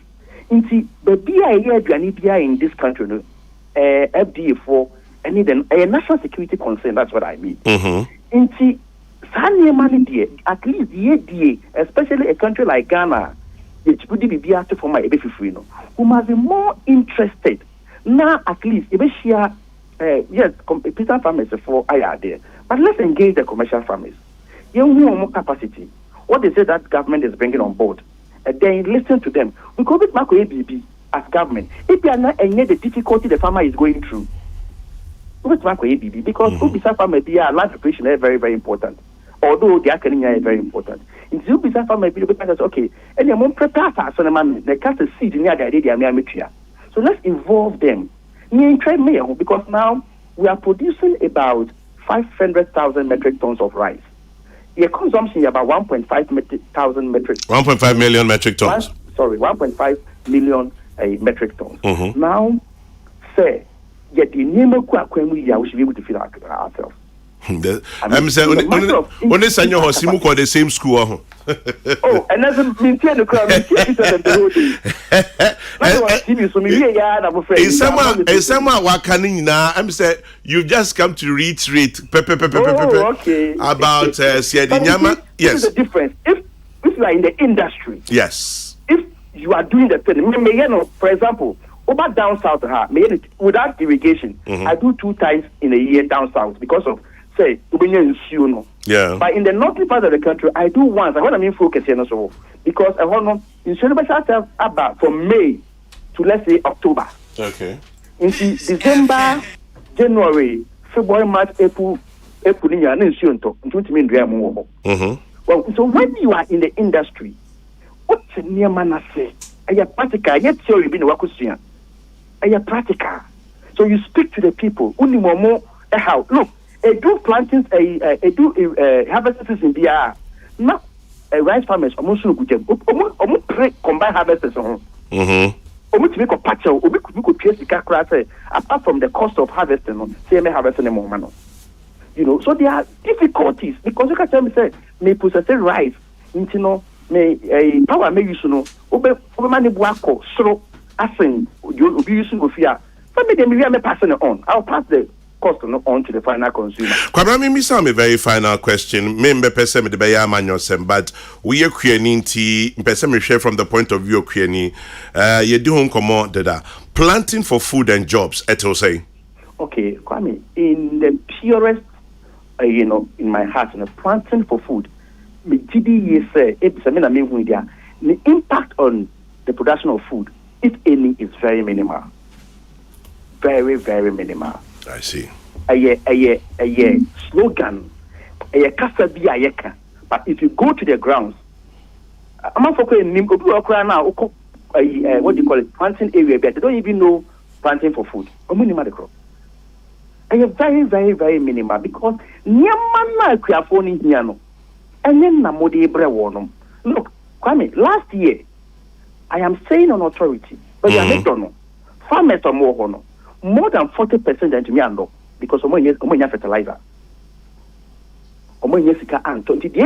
Speaker 6: Inti baby a year in this country no FDA for any then a national security concern, that's what I mean. Inti at least the especially a country like Ghana, which would be for my who must be more interested now at least if share yes peasant farmers for I there, but let's engage the commercial farmers. You know more capacity. What they say that government is bringing on board, and then listen to them. We call it Marco ABB as government. If they are not any the difficulty the farmer is going through, with Marco ABB because peasant farmers land preparation is very very important. Although the academia is very important. In the peasant farmers because okay, and they won't prepare for some man they cast a seed near the idea. So let's involve them. Because now we are producing about 500,000 metric tons of rice. Your consumption is about 1.5 million metric tons. 1.5 million metric tons. Now, say, yet the name of we should be able to feed ourselves.
Speaker 2: I'm saying, only Senyo Hosi call the same school.
Speaker 6: Oh, and that's maintain the crowd.
Speaker 2: In someone wakaning now, I'm saying you've just come to reiterate about Siadinyama. Yes.
Speaker 6: The difference. If you are in the industry,
Speaker 2: yes.
Speaker 6: If you are doing the thing, for example, over down south, without irrigation, I do 2 times in a year down south because of say
Speaker 2: yeah.
Speaker 6: But in the northern part of the country, I do once. I want to focus here so because I want to about from May to let's say October.
Speaker 2: Okay.
Speaker 6: In December, January, February, March, April, well, so when you are in the industry, what's the near man say? Are you practical? Yet theory being wakusian. Are you practical? So you speak to the people. Only more how look. I do plantings, I do harvests in BR. Not rice farmers, almost look good. Combine harvests on. Almost make a patch of we could trace the cracker apart from the cost of harvesting, say, may harvest any more money. You know, so there are difficulties because you can tell me, say, may process rice, into may a power may use no, over money buako, so I think you'll be using with fear. But maybe we are passing it on. I'll pass the cost on to the final consumer.
Speaker 2: Kwabrami, me some a very final question. Member person the baya manyo but we are creating person me share from the point of view of creating you do home come dada planting for food and jobs at say.
Speaker 6: Okay, Kwame, in the purest in my heart, planting for food, me GD say it's the impact on the production of food, if any, is very minimal. Very, very minimal.
Speaker 2: I see.
Speaker 6: A slogan, a kasabi ayeka. But if you go to the grounds, I'm not focusing now. What do you call it? Planting area, but they don't even know planting for food. Minimal the crop. Very, very, very minimal because nyamana kriafoni hiano. And then namodi ebre look, Kwame, last year I am saying on authority, but you are not farmers are more than 40% than to me and because omo fertilizer. Omo sika anto. The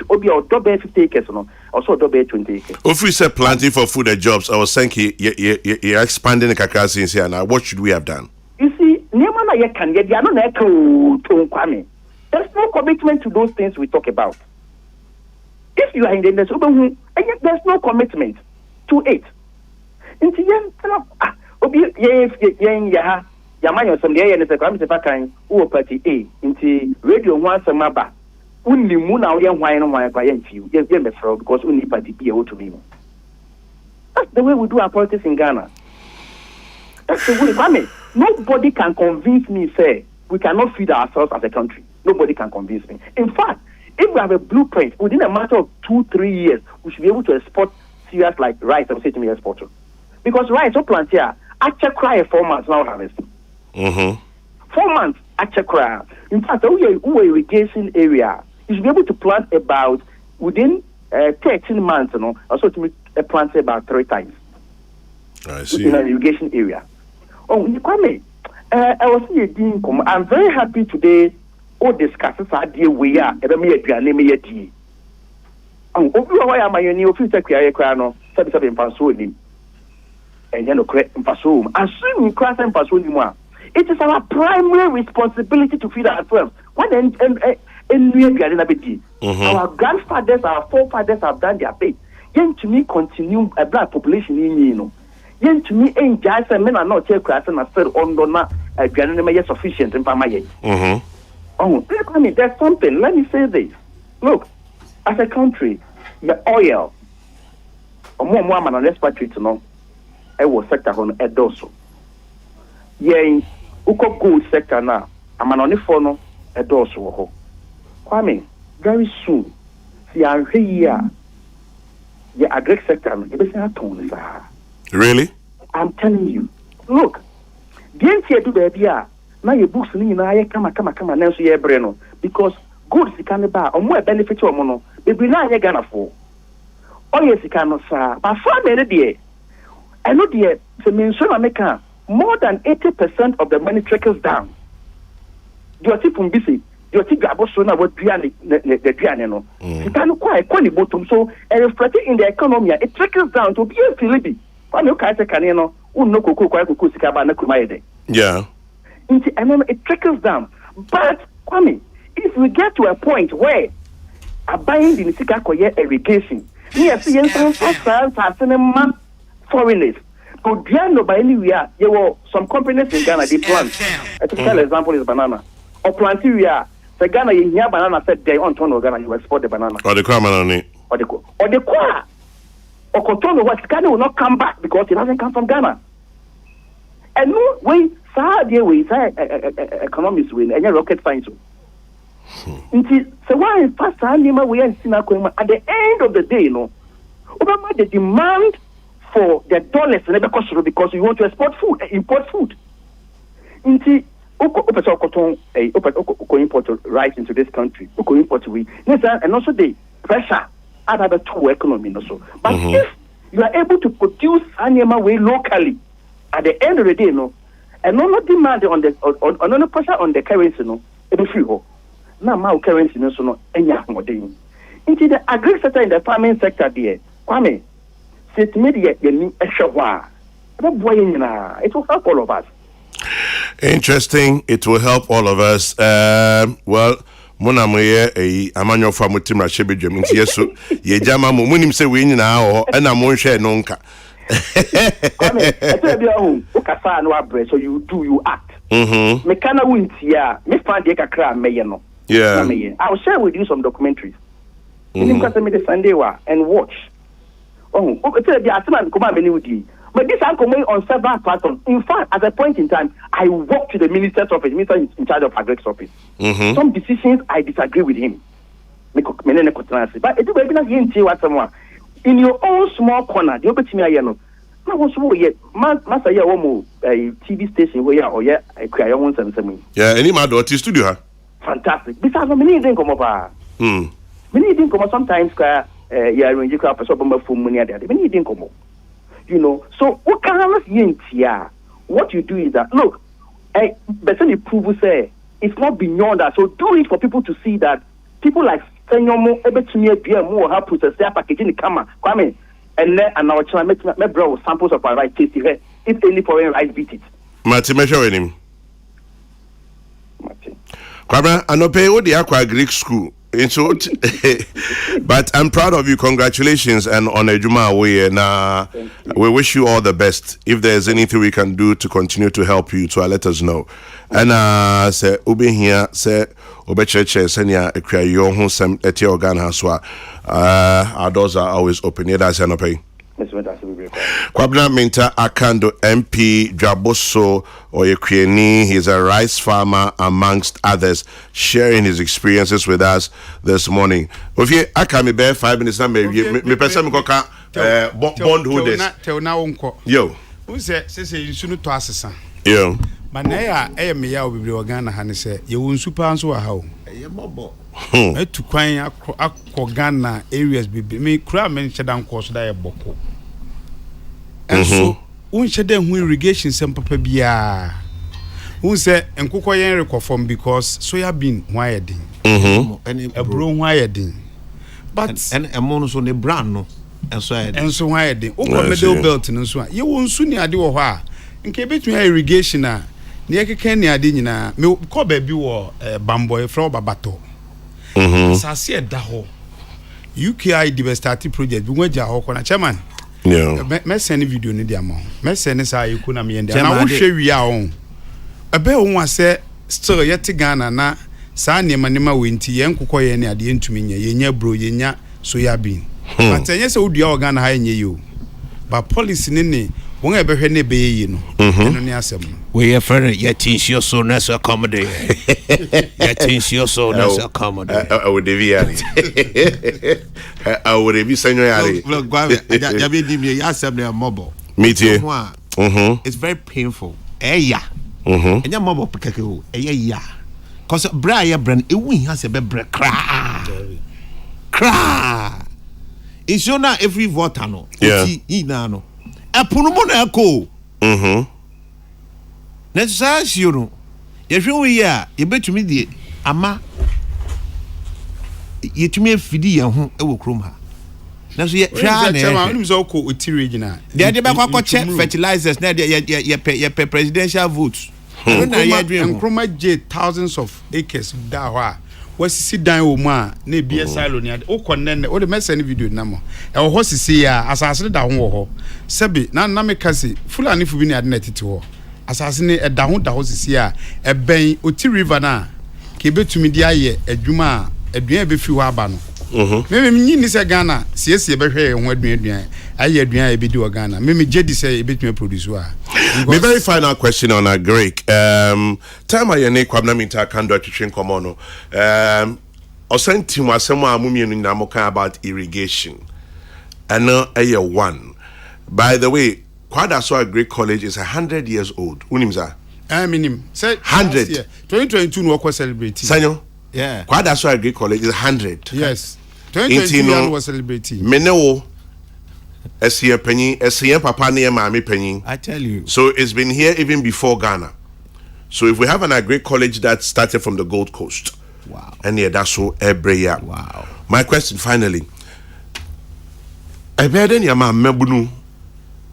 Speaker 6: obi o double 50 acres no, also double 20 acres.
Speaker 2: If we say planting for food and jobs, I was thinking you're expanding the kakasi here now. What should we have done?
Speaker 6: You see, nema na ye can ye dia no na to Kwame. There's no commitment to those things we talk about. If you are in the industry, there's no commitment to it. Into obi Yaman some day and the Kwame Sefakan, who party A, into radio once a maba. Only moon out young wine on my client you, because only party B to me. That's the way we do our politics in Ghana. That's the way, Kwame. Nobody can convince me, say, we cannot feed ourselves as a country. Nobody can convince me. In fact, if we have a blueprint, within a matter of 2-3 years, we should be able to export serious like rice. I would say to me, exporter. Because rice, or plant here, actually cry 4 months now harvest. 4 months, actually cry. In fact, our irrigation area, you should be able to plant about, within 13 months, also to plant about 3 times.
Speaker 2: I see.
Speaker 6: In an irrigation area. Oh, Kwame, I was saying, I'm very happy today. All discusses are dear we are, and me a name yet. Oh, why am I new future crano? 77 Passoon. And then, Passoon. Assuming class and Passoon. It is our primary responsibility to feed ourselves. What and our grandfathers, our forefathers have done their bit. Yen to me continue a black population in Yen to me ain't just men are not here class and I said on donna a granny sufficient in Pamaye. Oh, I mean, there's something. Let me say this. Look, as a country, the oil, or more woman on expatriate, I was sector on a doso. Yea, Uko gold sector now, I'm an only phono, a doso. Kwame, very soon, see, I'm here. The agri sector, you be saying,
Speaker 2: Really?
Speaker 6: I'm telling you. Look, the here do baby. Now your books ni na ye kama na so ye breno because good sika ne ba omo e benefit omo no bebi na ye Ghana for o ye sika no sa ba fa me de I know the se me so America more than 80% of the money trickles down. Do you from busy? Do you think about so na what duane the duane no sika no kwa e kwa ni bottom so reflecting in the economy it trickles down to be a filibi when you ka take kan no unno koko kwa koko sika ba na kuma ye de.
Speaker 2: Yeah.
Speaker 6: And then it trickles down. But, Kwame, if we get to a point where a buying the Nisika Koye irrigation, yes, foreigners, but Diano by anywhere, there were some companies in Ghana, they plant. A typical example is banana. Or planteria, the Ghana, in here, banana said they on Tono Ghana, you export the banana.
Speaker 2: Or the crab on it.
Speaker 6: Or the kwa. Or Cotono, what Ghana will not come back because it hasn't come from Ghana. And no way. Economists win and rocket science. So why fast animal we are at the end of the day, Obama the demand for the dollars never cost because you want to export food, import food. Import rice into this country, import we and also the pressure at the two economy also. But if you are able to produce animal way locally, at the end of the day, and no demand on the pressure on the currency, it be free. Now, my currency, no, any more thing. Into the agri sector in the farming sector, dear, Kwame, sit media, you need a shower. It will help all of us.
Speaker 2: Interesting. It will help all of us. Well, Mona Moye, a Amanyo Famutim Rashebi Jamin, yes, ye jama munim say we now, and I'm one share nonka. So you act. Me kana win tia. Me find the kakra meye no. Yeah.
Speaker 6: I'll share with you some documentaries. You can me the Sunday and watch. Oh, tell the asman kuma many with you. But this uncle on several platforms. In fact, at a point in time, I walked to the minister's office, minister in charge of Agri's office. Some decisions I disagree with him. But it will be not here someone. In your own small corner, the opportunity I know. I was yet, Master Yawomo, a TV station where or yeah, I cry on something.
Speaker 2: Yeah, any my daughter studio.
Speaker 6: Fantastic. Besides, many didn't come over. Many didn't come sometimes. Yeah, when you come up a sober for money, many didn't come up. You know, so what kind of here? What you do is that look, better you prove say it's not beyond that. So do it for people to see that people like Senyo able to me be more help process their packaging the camera. Kwame, and then and our channel make bro samples of our rice tasty if any foreign rice beat it.
Speaker 2: Martin measure with him.
Speaker 6: Martin.
Speaker 2: Kwame, anope wo the aqua Greek school. But I'm proud of you. Congratulations and on Ejuma way. Now we wish you all the best. If there's anything we can do to continue to help you, to let us know. And say Ubi here say Obecheche Senya Ekria Yo Hu Sem Eti Organ so our doors are always open. Yeah, that's an open. Kwabena Minta Akando MP Dwaboso Oyekweni. He's a rice farmer amongst others, sharing his experiences with us this morning. Okay, I can be bare 5 minutes now. Me person me koka bond holders. Yo.
Speaker 5: Who say you shouldn't to assassin?
Speaker 2: Yo.
Speaker 5: But now I am ya obi Ghana ha ne say you won super anso ha o. To kwan akọ Ghana areas bibi me kura me chedan course da e boko. And so un shede hu irrigation sem papa bia. Un say enkokọ yen rekofom because soya bean why din. And a bro why din. But
Speaker 4: and emono so ne brand no enso ayede.
Speaker 5: Enso why din. O ko medal belt no so a. Ye won su ni ade wo ho a. Nke betumi irrigation a na ye keke ni ade nyina me ko ba bi wo bamboy from babato. Sase e da ho. UKI diversity project bi nwaja ho ko na chairman.
Speaker 2: Yeah.
Speaker 5: Me send video ni dia mo. Me send say you na me and na wo hwe wi a on. Ebe won ase still yet Ghana na sa nema nema we nti ye nkokọ ye ne ade ntumi nya ye nya bro ye nya soya bean. But enye se odua Ghana ha enye yo. But policy ne won ebe hwe ne be yi no. Eno ne asem.
Speaker 4: We are friend yet teach your so ness accommodate. Yet teach your so ness accommodate.
Speaker 2: I would be I would be Senyo K.
Speaker 4: Look, Jabi di me yasem na mobile.
Speaker 2: Me too.
Speaker 4: It's very painful. Yeah. And your mobile pekeke o. Yeah. Cause bra ya brand e win has a be bra cra. It's so now every voter no.
Speaker 2: Yeah.
Speaker 4: Na no. Epuno mo na eko. Na sa sio ye hwe we ya ye betumi die ama ye tumi afidi ye ho e wo krom ha na so ye hwa na
Speaker 5: ye so ko oti regional
Speaker 4: de be kwa check fertilizers na de ye presidential votes na ye dwen
Speaker 5: nkroma je thousands of acres da ho a wasisi dan wo mu a na bia silo ni ade o konne o de message video na mo e wo ho sisi ya asase da ho wo ho sebi na me kase fulani fu bi ni ade na tete ho asase ne da ho sisi a e ben oti river na ke betumi di aye adwuma aduan be fi ho aba no me nyi ni se Ghana siesie be hwe ho aduan aye aduan e be di o Ghana me jedi se e betumi produce wa.
Speaker 2: My very final question on a Greek. Time I ne kwabna minta kando atwetwe komo no. Osanti mu asemo amumienu na moka about irrigation. And a 1. By the way, Kwadaso Agric College is 100 years old. Unimza?
Speaker 5: I mean, say
Speaker 2: 100.
Speaker 5: 2022 no was celebrating.
Speaker 2: Sanyo?
Speaker 5: Yeah.
Speaker 2: Kwadaso Agric College is 100.
Speaker 5: Yes. 2022 was celebrating.
Speaker 2: Menewo SCM Papa near Mami Penny.
Speaker 4: I tell you.
Speaker 2: So it's been here even before Ghana. So if we have an agri college that started from the Gold Coast.
Speaker 4: Wow.
Speaker 2: And yeah, that's so every year.
Speaker 4: Wow.
Speaker 2: My question finally. I bet any man mebunu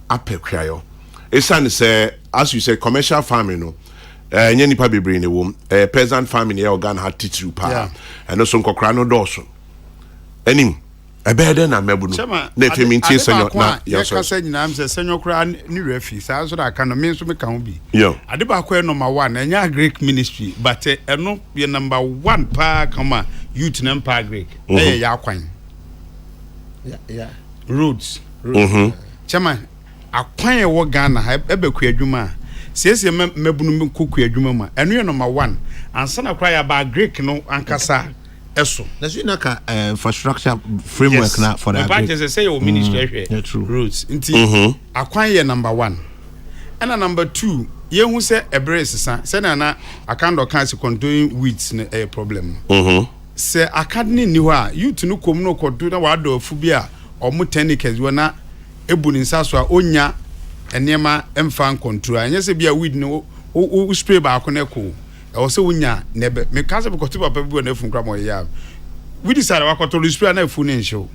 Speaker 2: apekwayo. It's say as you say commercial farming no. Nye nipa bebre in the womb. Peasant farming here Ghana had titru pa. And also nkokra no doso. Enim I better than mebunu. Na feminti senyo na
Speaker 5: yes. Ka say nyina am say senyo kra ni refi sa so da kan no me so me kan bi.
Speaker 2: Yo.
Speaker 5: Ade ba kwa number 1 enya Greek ministry but eno ye number 1 pa kama youth na pa Greek. Ya kwan. Yeah. Roads. Chama akwan e wo Ghana ha ebe ku adwuma. Siesie mebunu koku adwuma ma. Eno ye number 1. Ansa na kra ya ba Greek no ankasa. Eso.
Speaker 4: That's not infrastructure framework yes. Now for that.
Speaker 5: But as I say, your ministry
Speaker 4: true
Speaker 5: roads. Inti akwan number 1. And number 2, ye who say a brace say na akando kan se controlling weeds a problem. Say akadni ni wa you to no kom no kodo na wado afu bia omo techniques we na ebuni nsaso a onya enema emfa control. Anya se bia weed no o spray ba akona ko. Also unya nebe me kase because papa bi na fun kra mo ya we decide wa kotolo spray na fun in show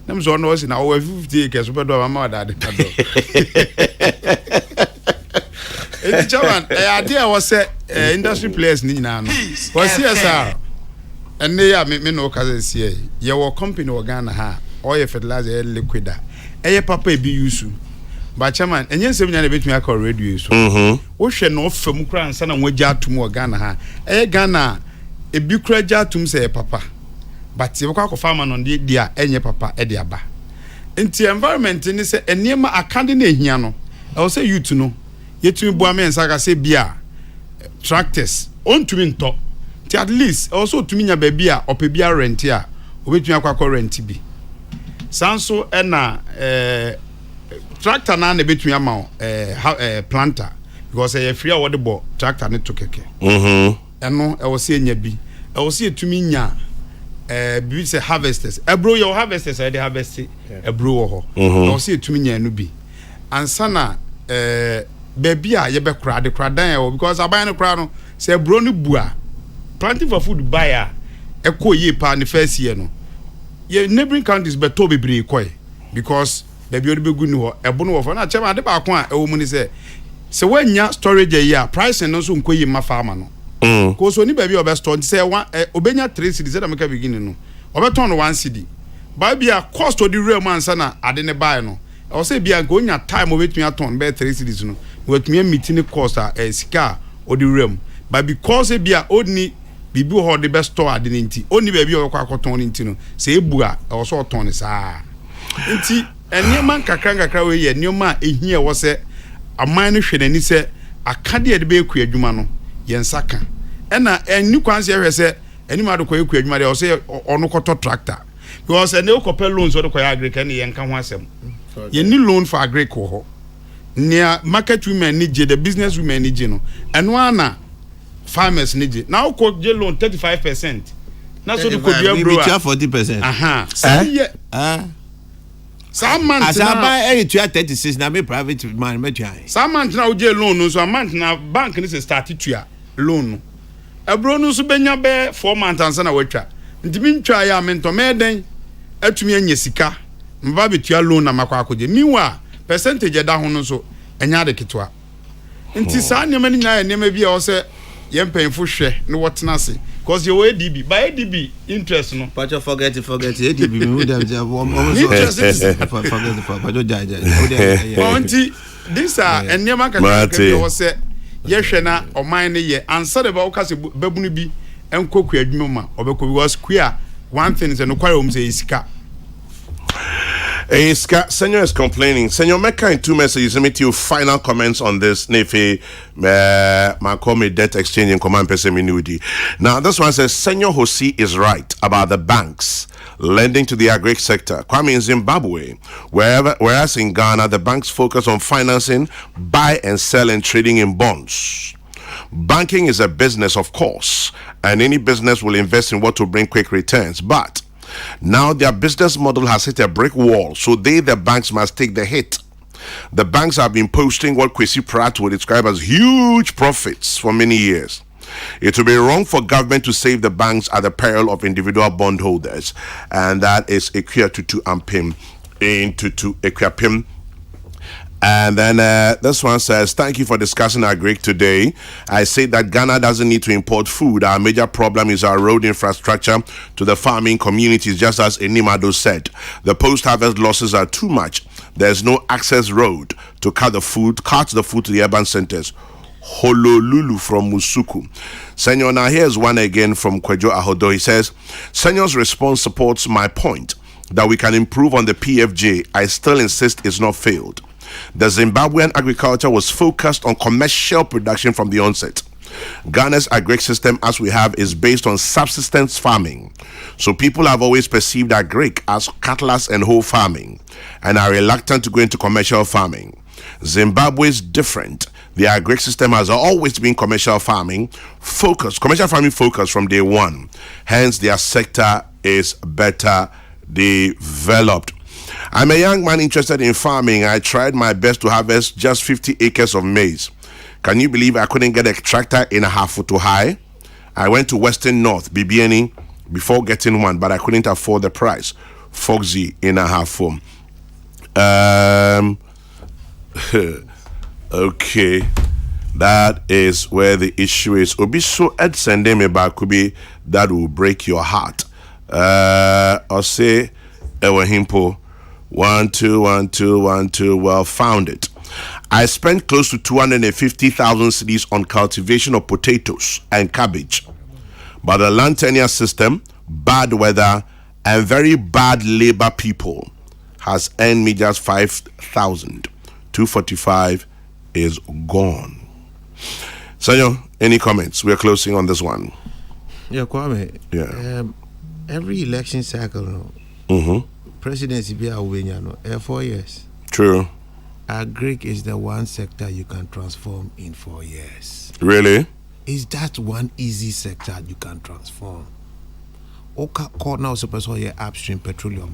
Speaker 5: nam so no si na over 50 acres be do mama da de kado e chairman idea was say industry players ni nyina no was CSR And they are me no cause here. Your company or Ghana ha oil fertilizer liquid. Papa be useful. But chairman, and yes, every bit me I call radio. So, ocean no from Kran, son, and wage to more Ghana ha. Ghana, a bucraja to say papa. But you walk a farmer on the dear, any papa, Ediaba. In the environment, and it's a near my candidate hiano. I'll say you to know. Yet to me, Boame and Saga say beer, tractors, on to me top. At least also to me, a baby or pebia rent here, which me a quack rent be. Sanso and tractor na between amount planter because a free award ball tractor ne to keke. And no, I was saying bi. I was saying to me nya be say harvesters. A bro your harvesters I dey harvest a bro ho. I was saying to me nya no bi. And sana baby a ye be kra de kra dan because I buy no kra no say bro no bua. Planting for food buyer e ye pa the first year no. Ye neighboring countries be to bebre koy because baby odi begu ni ho ebo no wo na chema de ba ko a e wo mu ni say wanya storage a year price no so nkoyi ma farmer no ko so ni baby obe store say obenya 3 cedi say da make beginning no obeton no 1 cedi ba bia cost odi real ansa na ade ne buy no o say bia nko nya time obetumi aton be 3 cedis no wetumi meet ni cost sika odi real but because bia odni bibi ho de be store ade ne nti oni baby obekwa akoton ne nti no say ebu a o so oton ne saa nti eniema kakra we ye enioma ehia wo se aman no hwenani se akade de be eku adwuma no ye nsaka ena eni kwanse hwe se enima de ko eku adwuma de o se ono koto tractor because ene okopɛ loans o de ko agric ene ye nka ho asem ye ni loan for agric ho nia market women ni je the business women ni je no eno ana farmers ni je na ko je loan 35% na so de ko bia bro
Speaker 4: 40%.
Speaker 5: aha some months
Speaker 4: as I buy any 36 na me private man me try.
Speaker 5: Some months na uje loan so a month na bank ni se start to loan. Ebro no so benya be 4 months ansa na watwa. Ntimi ntwa ya mento meden atumi anya sika. Mba betua loan na makwa akoje. Meanwhile percentage da ho no so enya de ketwa. Nti sa nyema ni nya nyema bi a o se yempenfo hwe no wotena se. Because you ADB, by ADB interest no.
Speaker 4: But you forget ADB. Me would have
Speaker 5: interest forget. These are and near market was say yeshena or mine ye answer about case babunu bi enkoku adwuma ma obeko was queer one thing is no kware say isika.
Speaker 2: Senyo is complaining. Senyo, make in 2 messages. Let me to you final comments on this. Nefe, Makome debt exchange in command person minuity. Now, this one says Senyo Hosi is right about the banks lending to the agri sector. Kwame in Zimbabwe, whereas in Ghana, the banks focus on financing, buy and sell and trading in bonds. Banking is a business, of course, and any business will invest in what will bring quick returns. But now their business model has hit a brick wall, so the banks must take the hit. The banks have been posting what Kwesi Pratt would describe as huge profits for many years. It will be wrong for government to save the banks at the peril of individual bondholders, and that is Equia Tutu Ampim into Equia Pim. And then this one says, thank you for discussing our Greek today. I say that Ghana doesn't need to import food. Our major problem is our road infrastructure to the farming communities, just as Enimado said. The post-harvest losses are too much. There's no access road to cart the food to the urban centers. Hololulu from Musuku. Senyo, now here's one again from Kwejo Ahodo. He says, Senyo's response supports my point that we can improve on the PFJ. I still insist it's not failed. The Zimbabwean agriculture was focused on commercial production from the onset. Ghana's agri system as we have is based on subsistence farming. So people have always perceived agri as cutlass and hoe farming and are reluctant to go into commercial farming. Zimbabwe is different. The agri system has always been commercial farming focused from day one. Hence their sector is better developed. I'm a young man interested in farming. I tried my best to harvest just 50 acres of maize. Can you believe I couldn't get a tractor in a half foot high? I went to Western North, BBNE, before getting one, but I couldn't afford the price. Foxy in a half foot. Okay. That is where the issue is. Obi so Ed sending me back could be that will break your heart. Or say Ewa Himpo 121212. Well, found it. I spent close to 250,000 cedis on cultivation of potatoes and cabbage. But the land tenure system, bad weather, and very bad labor people has earned me just 5,000. 245 is gone. Senyo, any comments? We're closing on this one.
Speaker 4: Yeah, Kwame.
Speaker 2: Yeah.
Speaker 4: Every election cycle, presidency be a 4 years.
Speaker 2: True.
Speaker 4: Agric is the one sector you can transform in 4 years.
Speaker 2: Really?
Speaker 4: Is that one easy sector you can transform? Oka call now suppose your upstream petroleum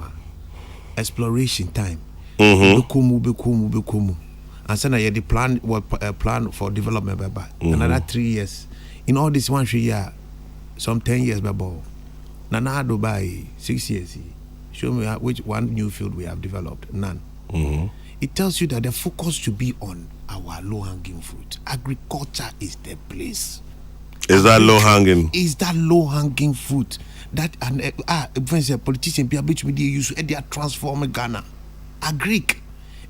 Speaker 4: exploration time. Bekumu. And so now you the plan for development by another 3 years. In all this 1 year, some 10 years by Nana Dubai 6 years. Show me which one new field we have developed. None. It tells you that the focus should be on our low-hanging fruit. Agriculture is the place.
Speaker 2: Is that low-hanging?
Speaker 4: Is that low-hanging fruit that a politician be a bitch media use to transform Ghana? Agric.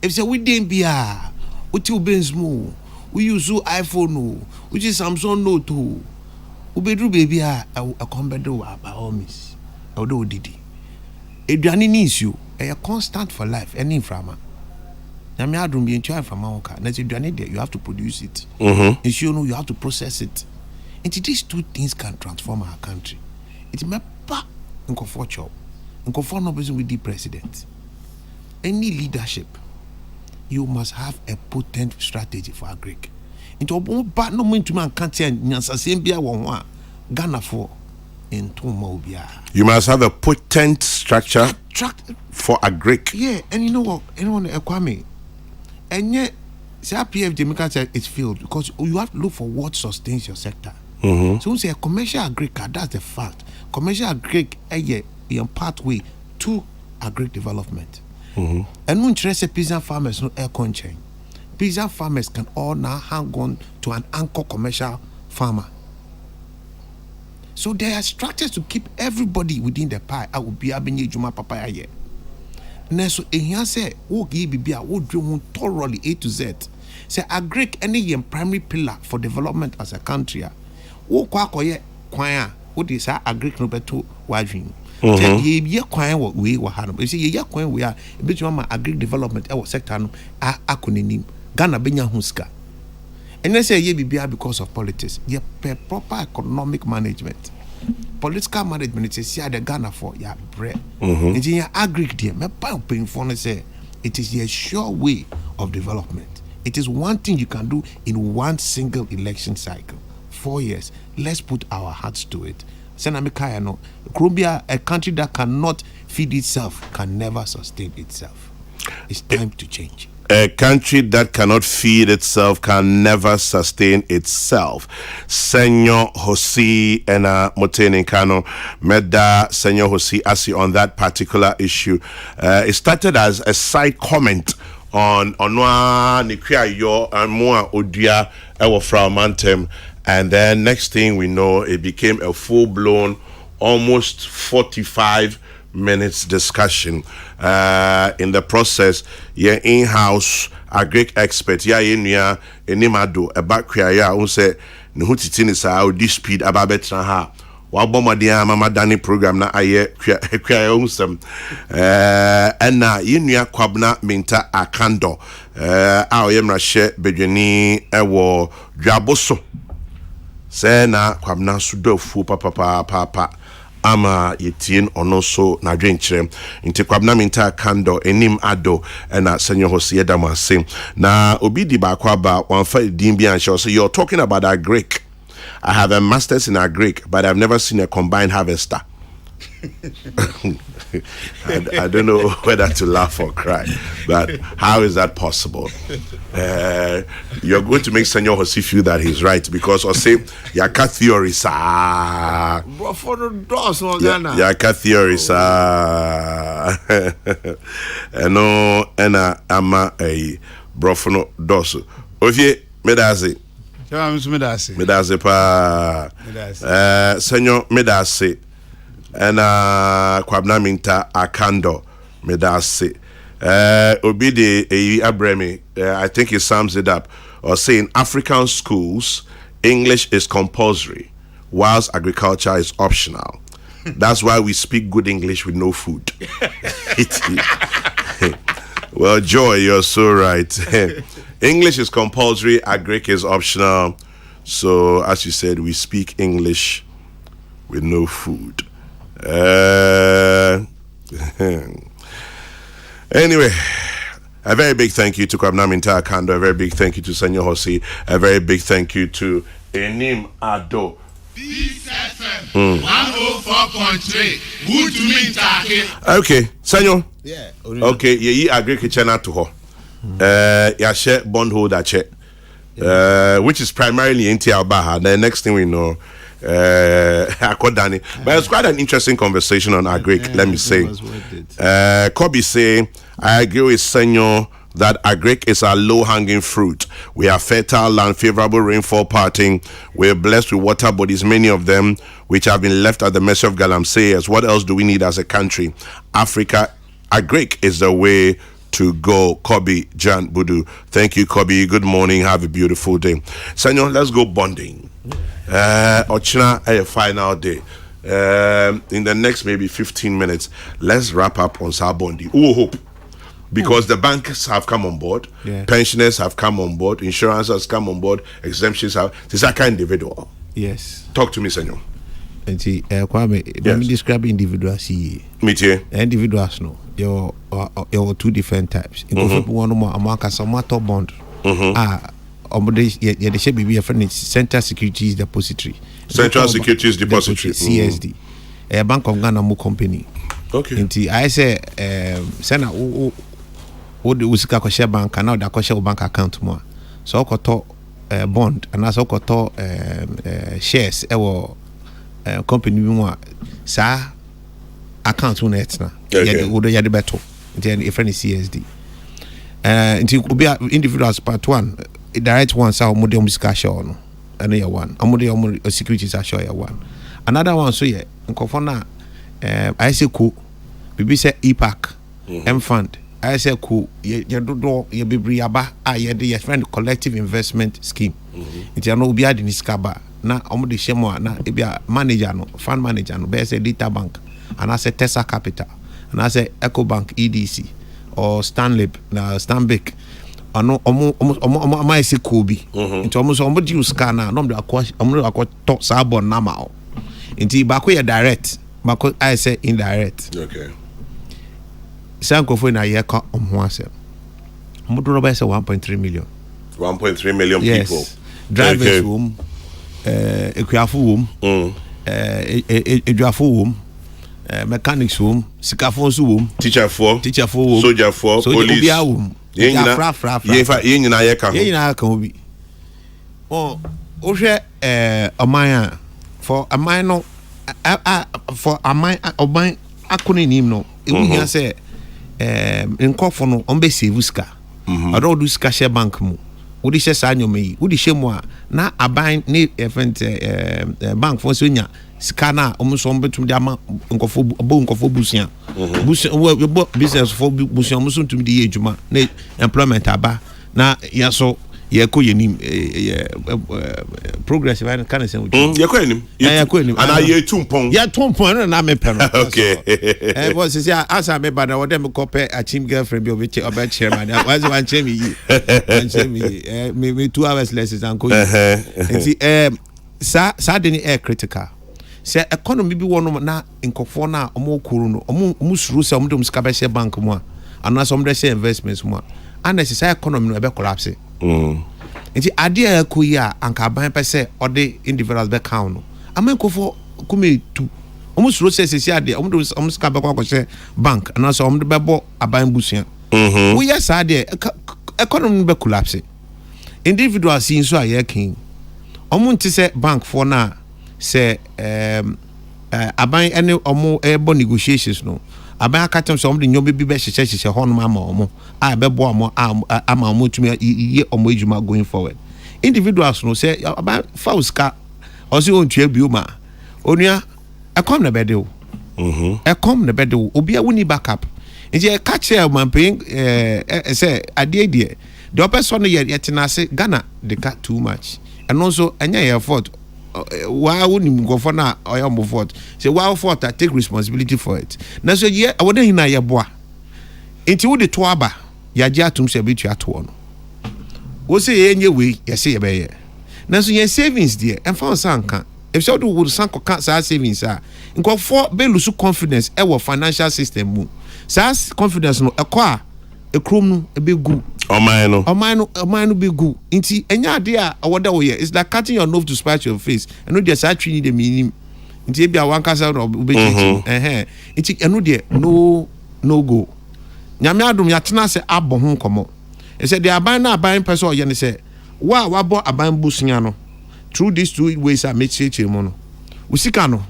Speaker 4: If say we didn't be what you been small, we use iPhone, which is Samsung Note 2. We bedroom baby a combedo by all means. Although Didi. Adriani needs you a constant for life, any inframa. Now me adrum be in charge from our car. Next Adriani there, you have to produce it. You have to process it. And these two things can transform our country. It's my pa in comfort job. In comfort no business with the president. Any leadership, you must have a potent strategy for agric. Into bad no mean to man can't say Nyansasembia one Ghana for in Tomobia.
Speaker 2: You must have a potent structure for agric.
Speaker 4: Yeah, and you know what? Anyone Kwame. And yet CRPF Jamaica said it's failed because you have to look for what sustains your sector. So we say a commercial agric, that's the fact. Commercial agric a pathway to agric development. And no interest peasant farmers no air chain. Peasant farmers can all now hang on to an anchor commercial farmer. So there are structures to keep everybody within the pie. I will be abenye juma papaya here. Neso ehia say wo gi bibia wo dwon thoroughly A to Z. Say agric any primary pillar for development as a country. Wo kwa koye kwan a wo dey say agric no beto wadwin. Ye kwan wo we wo ha no. You say ye kwan we a betuma ma agric development e wo sector no akonenim. Ghana benya huska. And they say ye bibia because of politics. Ye proper economic management. Political management is here the Ghana for your bread. And in your agric there, my paying for say it is a sure way of development. It is one thing you can do in one single election cycle. 4 years. Let's put our hearts to it. Senamikaya no. Colombia, a country that cannot feed itself, can never sustain itself. It's time to change.
Speaker 2: A country that cannot feed itself can never sustain itself. Senyo Hosi and Motene Kano Meda Senyo Hosi Asi on that particular issue. It started as a side comment on Onwa Nikria Yo and Moa Odia Ewa Fraumantem, and then next thing we know, it became a full-blown, almost 45 minutes discussion. In the process, your in-house agric expert, ya inuya enimado about kriya who say ne hutitini sa audi speed ababetra ha wa bomadia mama dani program na aye kriya unsem na inuya kwabna minta akando a oyemra she bedwani ewo dwaboso se na kwabna sudofu papa ama yetin ono so na dwenkyerem nti kwabna minta kando enim ado na Senyo Hosi edamase na obi di ba kwa ba wanfa din bi anhye so you're talking about agric. I have a master's in agric, but I've never seen a combined harvester. I don't know whether to laugh or cry, but how is that possible? You're going to make Senyo Hosi feel that he's right because or say yaka theories yaka theories no ama a brofono doso ofie medazi Medase pa. Senyo medase. And Kwabna Minta Akando Medase. Obidi Abremi, I think he sums it up, or saying African schools, English is compulsory, whilst agriculture is optional. That's why we speak good English with no food. Well, Joy, you're so right. English is compulsory, agric is optional. So, as you said, we speak English with no food. Anyway, a very big thank you to Kwabna Minta Akando, a very big thank you to Senyo Hosi, a very big thank you to Enim Ado.
Speaker 3: Peace FM 104.3. Good to meet you.
Speaker 2: Okay, Senyo.
Speaker 4: Yeah.
Speaker 2: Okay, ye agree kitchen to her. Ya share bondholder check. Which is primarily in Tiabaha. The next thing we know, Akodani. But it's quite an interesting conversation on agric, let me say. Kobe say, I agree with Senyo that agric is a low-hanging fruit. We have fertile land, favorable rainfall pattern. We're blessed with water bodies, many of them which have been left at the mercy of galamseyers. What else do we need as a country? Africa, agric is the way to go. Kobe Jan Budu. Thank you, Kobe. Good morning. Have a beautiful day. Senyo, let's go bonding. Ochina, a final day. In the next maybe 15 minutes, let's wrap up on Sabondi. Hope. Because the banks have come on board, pensioners have come on board, insurance has come on board, exemptions have. This is a kind of individual.
Speaker 4: Yes.
Speaker 2: Talk to me, Senyo.
Speaker 4: And see, Kwame, let me describe individuals here.
Speaker 2: Me too.
Speaker 4: Individuals, no. You're two different types. One more, a top bond. They should be a friend. Central Securities Depository.
Speaker 2: Central Securities Depository.
Speaker 4: CSD. A Bank of Ghana Mo company.
Speaker 2: Okay.
Speaker 4: And I say, Sena, what the Usika share bank and now the share bank account more. So I got bond and as I got shares. Company more. Sa account one etna. Yeah, would you better? Then a friend is CSD. Until individuals part one. Direct one sa omode omusika show and year one omode securities are show year one another one so yeah nkofo na I say cool bibi say EPAC M fund I say cool ye dodo ye bibri aba ye de your friend collective investment scheme it ya no obi ade ni sika ba na omode shemo na e bia manager no fund manager no be say Data Bank and I say Tesa Capital and I say Eco Bank EDC or Stanlib na Stanbic ano omo ese kobi nti omo di uskana no mde akwa to sabon na ma o nti ba ko ye direct ba ko I say indirect.
Speaker 2: Okay.
Speaker 4: Sankofo na ye ka omo asem omo do ba say 1.3 million.
Speaker 2: 1.3 million
Speaker 4: yes.
Speaker 2: people.
Speaker 4: Drivers wom ekuafo wom eduafo wom mechanics wom sikafo so wom
Speaker 2: teacher for
Speaker 4: wom
Speaker 2: soldier for police
Speaker 4: wom
Speaker 2: ye nyina ye ka
Speaker 4: obi o hwe amaya for amaya no for amaya oban akoni nim no e wu hia say nkofo no on be save ska odo do ska share bank mu wodi hye sa anyome yi wodi hye mu a na aban ne event bank for so nya ska na omso mbetum de ama nkofo busia business for busia omso tum de ye adwuma na employment aba na yaso ye ko yenim progressive and can say
Speaker 2: ye ko yenim ana ye tumpon
Speaker 4: na me pe no
Speaker 2: okay
Speaker 4: was say asa me ba na wo dem ko pe a chim girlfriend bi obi chairman was one chair me 2 hours lessons and ko see sa de ni critical say economy bi wono na nkofo na omo kuru no omo suru say omo dem ska be share bank mu a ana some dey share investments mu a unnecessary economy no be collapse nti ade a ko yi a anka ban pese ode individuals be count no amankofo kume tu omo suru say ade omo ska be kwa share bank ana so omo be bo aban busuan we yes ade economy be collapse individuals sin so aye kin omo nti say bank for na say aban ene omo ebo negotiations no aban akatem so omo de nyobe bi be hyehyehye hono ama omo a be bo omo ama omo tumi ye omo ejuma going forward individuals no say about fauska or see on bioma onua come na bede o come na bede o obi a woni backup nti catch man paying say ade de the person no yet na say Ghana they cut too much and also anya your fault why wouldn't go for na or your fault say why fault I take responsibility for it na so ye I wouldn't hina ye boa nti wo de to aba ya gya atum se betu ato no wo say ye nye we ye say ye be ye na so ye savings there and found sanka if so do would sanko ka sa savings nko for be lose confidence e wo financial system mu sa confidence no e kwa e krom no e be gu oman no be gu nti enya ade a woda wo ye it's like cutting your nose to spite your face and no dey sa twi ni the minim nti e bia wan kasa no be teaching nti eno dey no go nyame adom ya tena se abo ho komo e say the aban na aban person o ye ne say wa bo aban busunya no through these two ways are make cheche mo no usika no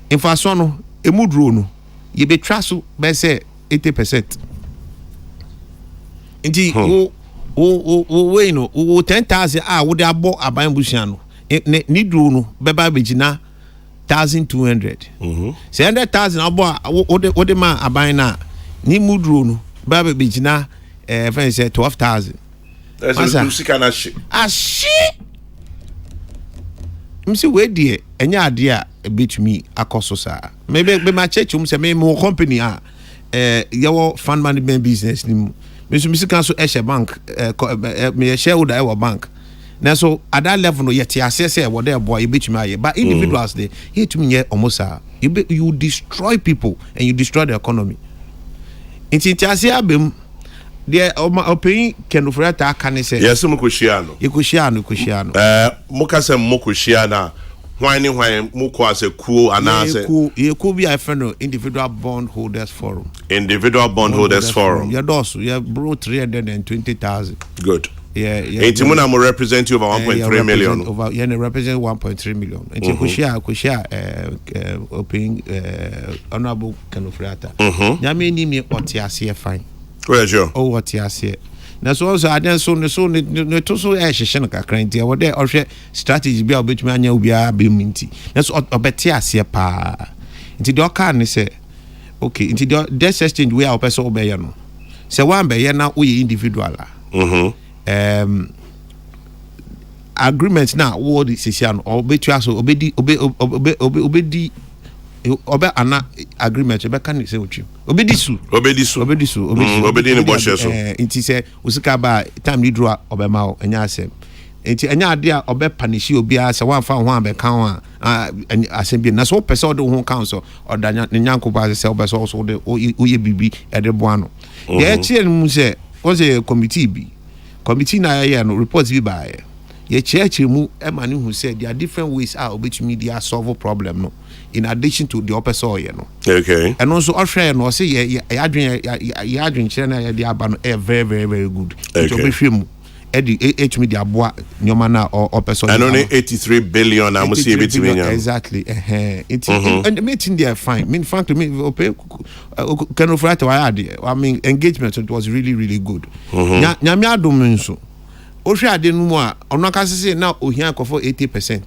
Speaker 4: inflation no emudro no ye be traso be say 80%. Inti we no 10,000 wo de abo aban busunya no ni duro no be ba begina 1,200 say 100,000 abo wo de ma aban na ni mudro no ba be begina friend say 12,000
Speaker 2: usika na shi
Speaker 4: msi we die enya ade a betumi akoso sa maybe be ma church say me company your fund management business ni msi kan so bank me shareholder e bank na so at that level no yet assess e what there boy betumi aye but individuals they here to me almost you destroy people and you destroy the economy inti asia abem the opinion can offer that can say
Speaker 2: yes mukushiano mukase mukushiana why muko as a cool and as
Speaker 4: you could be a friend individual bondholders forum
Speaker 2: your
Speaker 4: doors you brought 320,000
Speaker 2: good
Speaker 4: Timuna
Speaker 2: will represent you over 1.3 million.
Speaker 4: Over represent 1.3 million. And Kushia opening honorable Kanufrata. Yami ni me otiasie fine.
Speaker 2: Where's your?
Speaker 4: Oh, otiasie. Na so also aden so ne to so ehhehye kakra ntia wo de ohwe strategy bia obetumi anya obia be minti. Na so obetiasie pa. Nti de oka ne se okay, nti de exchange we a person obeye no. Se wan be ye na we individual agreement now what is sesian or betua so obedi ana agreement be kan say otwi obedi su
Speaker 2: ne boshe so
Speaker 4: nti say usika ba time ni draw obema o enya asem nti enya ade a obe punish obi a say wan fa ho an be kan asem bi na so person de ho kan so odanya nyanko ba say obe so de oye bibi e de boano ye chie mu say was a committee na ya no reports bi ba ye church mu e ma ne hu say there are different ways how obetumi dia solve problem no in addition to the upper soil no
Speaker 2: okay
Speaker 4: and also offshore no say ye adwen chere na ye dia aba no very very very good to be hwem etumi dia boa nyoma na upper soil
Speaker 2: and only 83 billion am see betimi nya
Speaker 4: exactly and meeting there fine mean fact to me can of right I mean engagement it was really really good nyame adom nso ohwe ade no mu a ono aka sese na ohia kofo 80%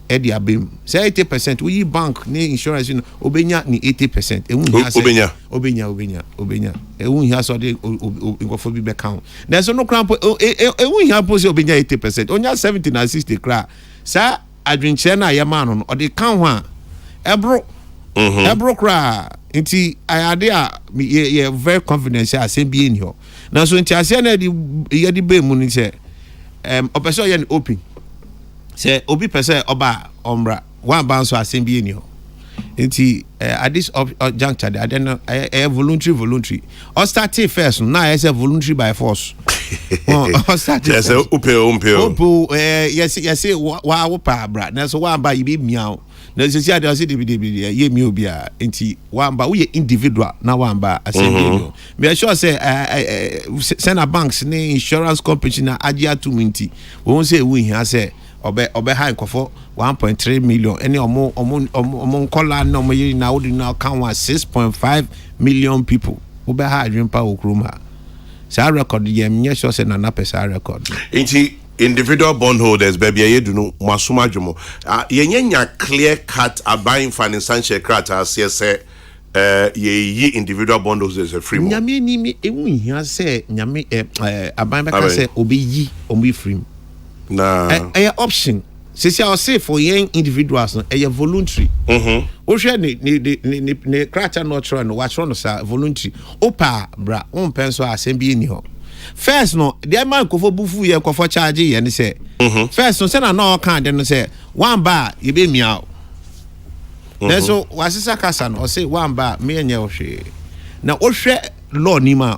Speaker 4: edi abem say 80% we bank ni insurance no obenya ni 80% obenya ewu hia so de kofo bi be count na so no krampo ewu hia po say obenya 80% onya 70 na 60 kra sa adwenche na ye ma no ode kan ho a ebro kra nti ayade a ye very confident say asem bi en ho na so nti ase na ye di be mu ni say opeso ye open say obi pese oba omra one bounce asem bi en ho nti at this juncture I don't know voluntary or start first now I say voluntary by force start
Speaker 2: yes
Speaker 4: yes wa pa bra na so wa ba yibi miao na so sia dey say ye mi obi a nti wa ba we individual na wa ba asem me sure say send banks ni insurance company na agia to minti won say we here say obe high kofo 1.3 million any omo kola na omo yiri na odi na kan 6.5 million people obe high dream pa okroma sa record ye me sure say na pesa record
Speaker 2: nti individual bondholders baby ye do no masuma dwomo nya clear cut aban financial crata say ye individual bondholders free mo
Speaker 4: nyame ni mi ewu hia say nyame aban beka say obeyi omo free na option sisi I say for young individuals no voluntary o hwe ne crata no tro no wa tro no sa voluntary opa bra on penso asem bi ni ho. First no the man ko for bufu ye ko for charge ye ne say first no say na no kan de no say one bar ye be miao na so wasisa kasa no say one bar me enye o hwe na o hwe law ni ma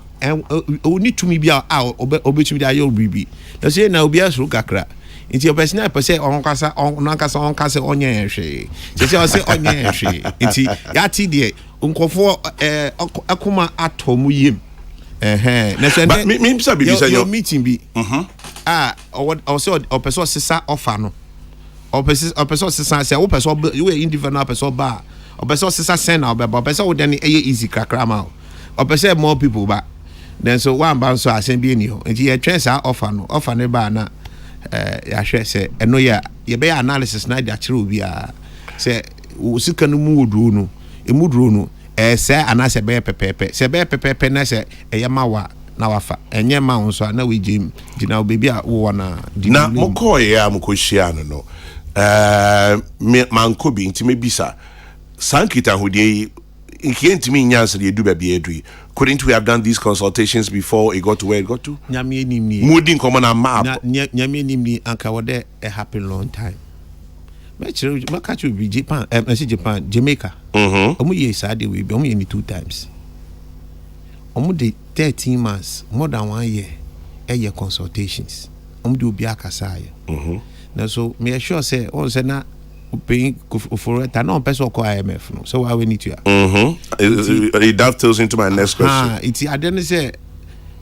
Speaker 4: oni tumi bia obetumi da yo bibi na say na obi asuru kakra nti obesina pe say on kasa onye hwe say onye hwe nti yati de nkofo akoma atomu yim
Speaker 2: but me be
Speaker 4: your meeting be or say or person sisa offer no or person sisa say o person you individual person ba or person sisa send na or person would then easy kakra ma or person more people ba then so one bound so asem bi ni ho nti ye twen sa offer ne ba na ya hwe say eno ya ye be analysis na dia kire obi a say o sika no mu oduro no emuduro no say anase be pepepe se be pepepe na se eyama na wafa enye ma wonso na we jim gina obebi a wo na
Speaker 2: na moko ye amkohia no manko bi ntime bisa sankita hodie inkie ntime nyanse de edu ba bi edu couldn't we have done these consultations before it got to where it got to
Speaker 4: nyame enim ni
Speaker 2: mudi nkomo na map
Speaker 4: nyame enim ni anka wode a happy long time catch you be Japan Japan Jamaica omu ye sade we be omu ye ni 2 times omu de 13 months more than 1 year eye consultations omu de obi akasa ye na so me sure say on say na paying for that no person call IMF no so why we need to
Speaker 2: it dovetails into my next question
Speaker 4: it's I don't say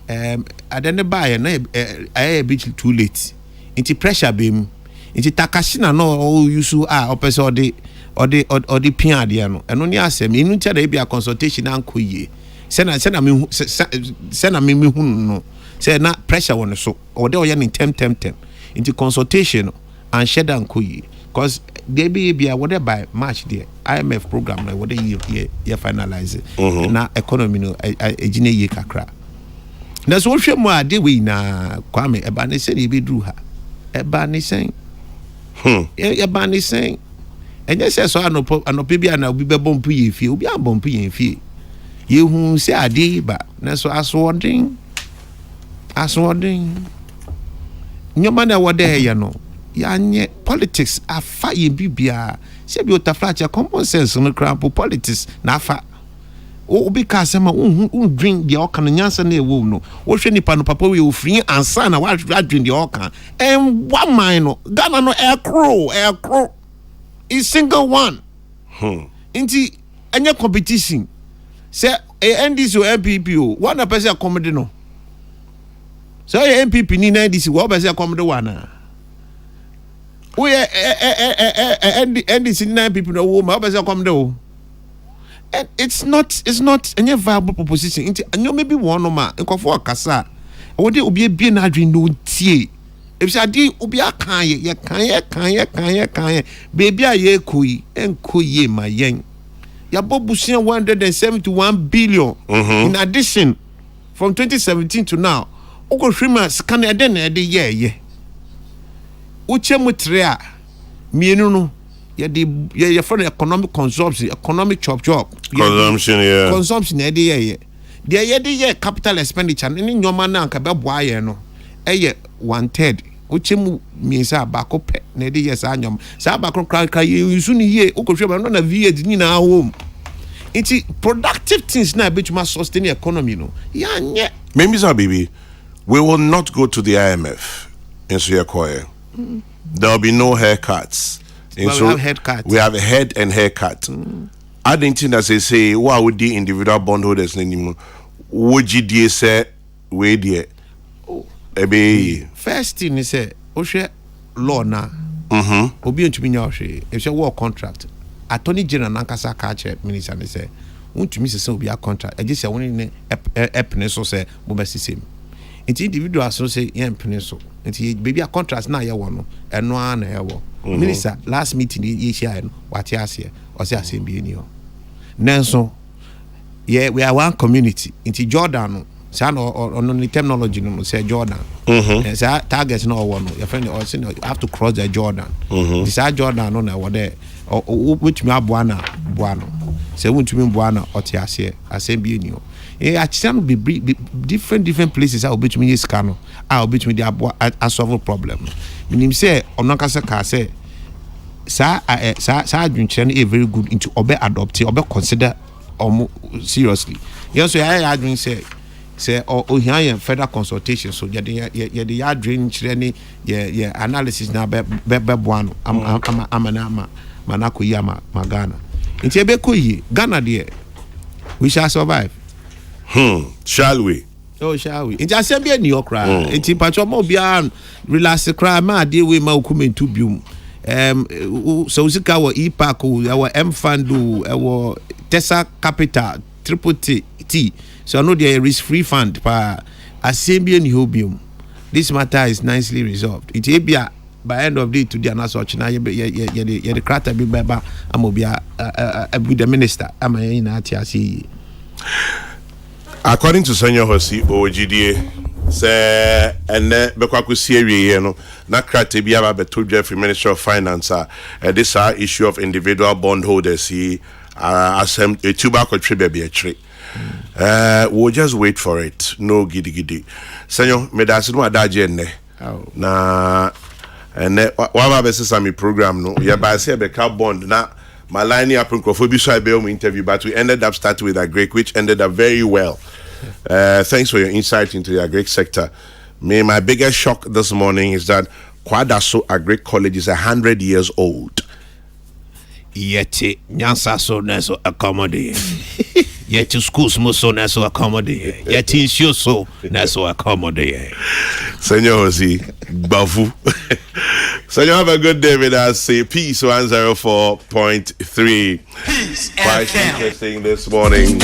Speaker 4: I don't buy na a bit too late into pressure beam nti takashina no o yusu opese odi pin ade no eno ni asem enu ntia da e bia consultation ankoye se na me hu no se na pressure won so o de o ye ni tem nti consultation and share ankoye cause they be what by March there IMF program na what ye finalize na economy no ejine ye kakra na so hwe mu ade we na kwame eba ne se ni be dru ha eba ne sen ya bani sen enye se so anope bia na obi be bompu ye fie obi a bompu ye fie ye hu se ade ba na so aswodin nyoma na wode ye no ya nye politics afa ye bibia se bi otaflacha common sense no cramp politics na afa obi ka sema drink the okan nyansa na ewo no wo hwe nipa no papa we ofri ansa na wa drink the okan one mine no Ghana no air crow is single one inti anya competition say NDC or MPP o one person accommodate no so MPP ni NDC wo person accommodate one we NDC ni MPP no wo ma person accommodate o. And it's not any viable proposition. And maybe one ma nkofo akasa. O de obi ebie na adwen no tie. If say ade obi akan ye kan baby a ye koi enkoye ma yen. Ya bobusia 171 billion. In addition from 2017 to now, ogo hwema scan e de na de ye. Uche mutrea mienu no ye for economic consumption, economic chop consumption e dey ye capital expenditure ni nyoma na nka be boa ye no eye 1/3 uchemu miensa abako pe na dey ye sa nyom sa abako kra ye yusu ni ye okohwe no na VAT ni na home it's productive things na betuma sustain the economy no ya nye
Speaker 2: maybe so baby we will not go to the IMF in Senyo. There will be no haircuts.
Speaker 4: And so we have haircut.
Speaker 2: We have a head and haircut. I didn't think that they say, what would the individual bondholders anymore? Would you say, wait there?
Speaker 4: First thing is say, Oshe law na. Obi ntumi nya Oshe. If you work contract, Attorney General Nankasa Kache Minister ne say, ntumi se obi a contract. E just say woni ne epne so say mo be sisem. nti individual so say yen pene so nti baby a contract na ye wo no eno a na ye wo minister last meeting ye share no wate ase o say asem bi eni o nanso yeah we are one community nti Jordan no say no on the terminology no say Jordan say target no wo no your friend or say you have to cross the Jordan this Jordan no na wo there which me aboa na boa no say wuntumi boa na ote ase asem bi eni o actually be different places how between this cano how between the a solve problem meaning say onakasa ka say sa adwinkyerɛ no very good into obe adopt obe consider seriously yes so I adwin say or here further consultation so the adwin kyerɛ ne ye analysis na be boa no ama manako yi ama Ghana nti ebe ko yi Ghana there we shall survive.
Speaker 2: Shall we?
Speaker 4: Oh, shall we? It's a be New York, right? It's in Pachomo Bian, relax the crime, my dear way, my coming to Bium. So, Zika, our EPAC, our M Fundu, our Tessa Capital, Triple T. So, I know there is free fund for a Sambian Hubium. This matter is nicely resolved. It will be by end of day to the another now, the crater be baba, I'm with the minister. I'm in ATC.
Speaker 2: According to Senyo Hosi OGDA, say and bekwaku see no na krate bia ba beto Jeffrey Minister of Finance this issue of individual bondholders he asem a tuba contribute be a tree. We'll just wait for it. No gidi. Senyo me da sinu adaje ne. Na and wa ba se sami program no ya ba se be ka bond na my line up for interview, but we ended up starting with a Greek, which ended up very well. Thanks for your insight into the Greek sector. My biggest shock this morning is that Kwadaso Agric College is 100 years old.
Speaker 4: Yeti nyansa so neso accommodate. Yeti schools muso neso accommodate. Yeti insure so neso accommodate.
Speaker 2: Senyo Hosi, Bavu. Senyo, have a good day with us. Say Peace 104.3.
Speaker 3: Peace.
Speaker 2: Quite interesting this morning.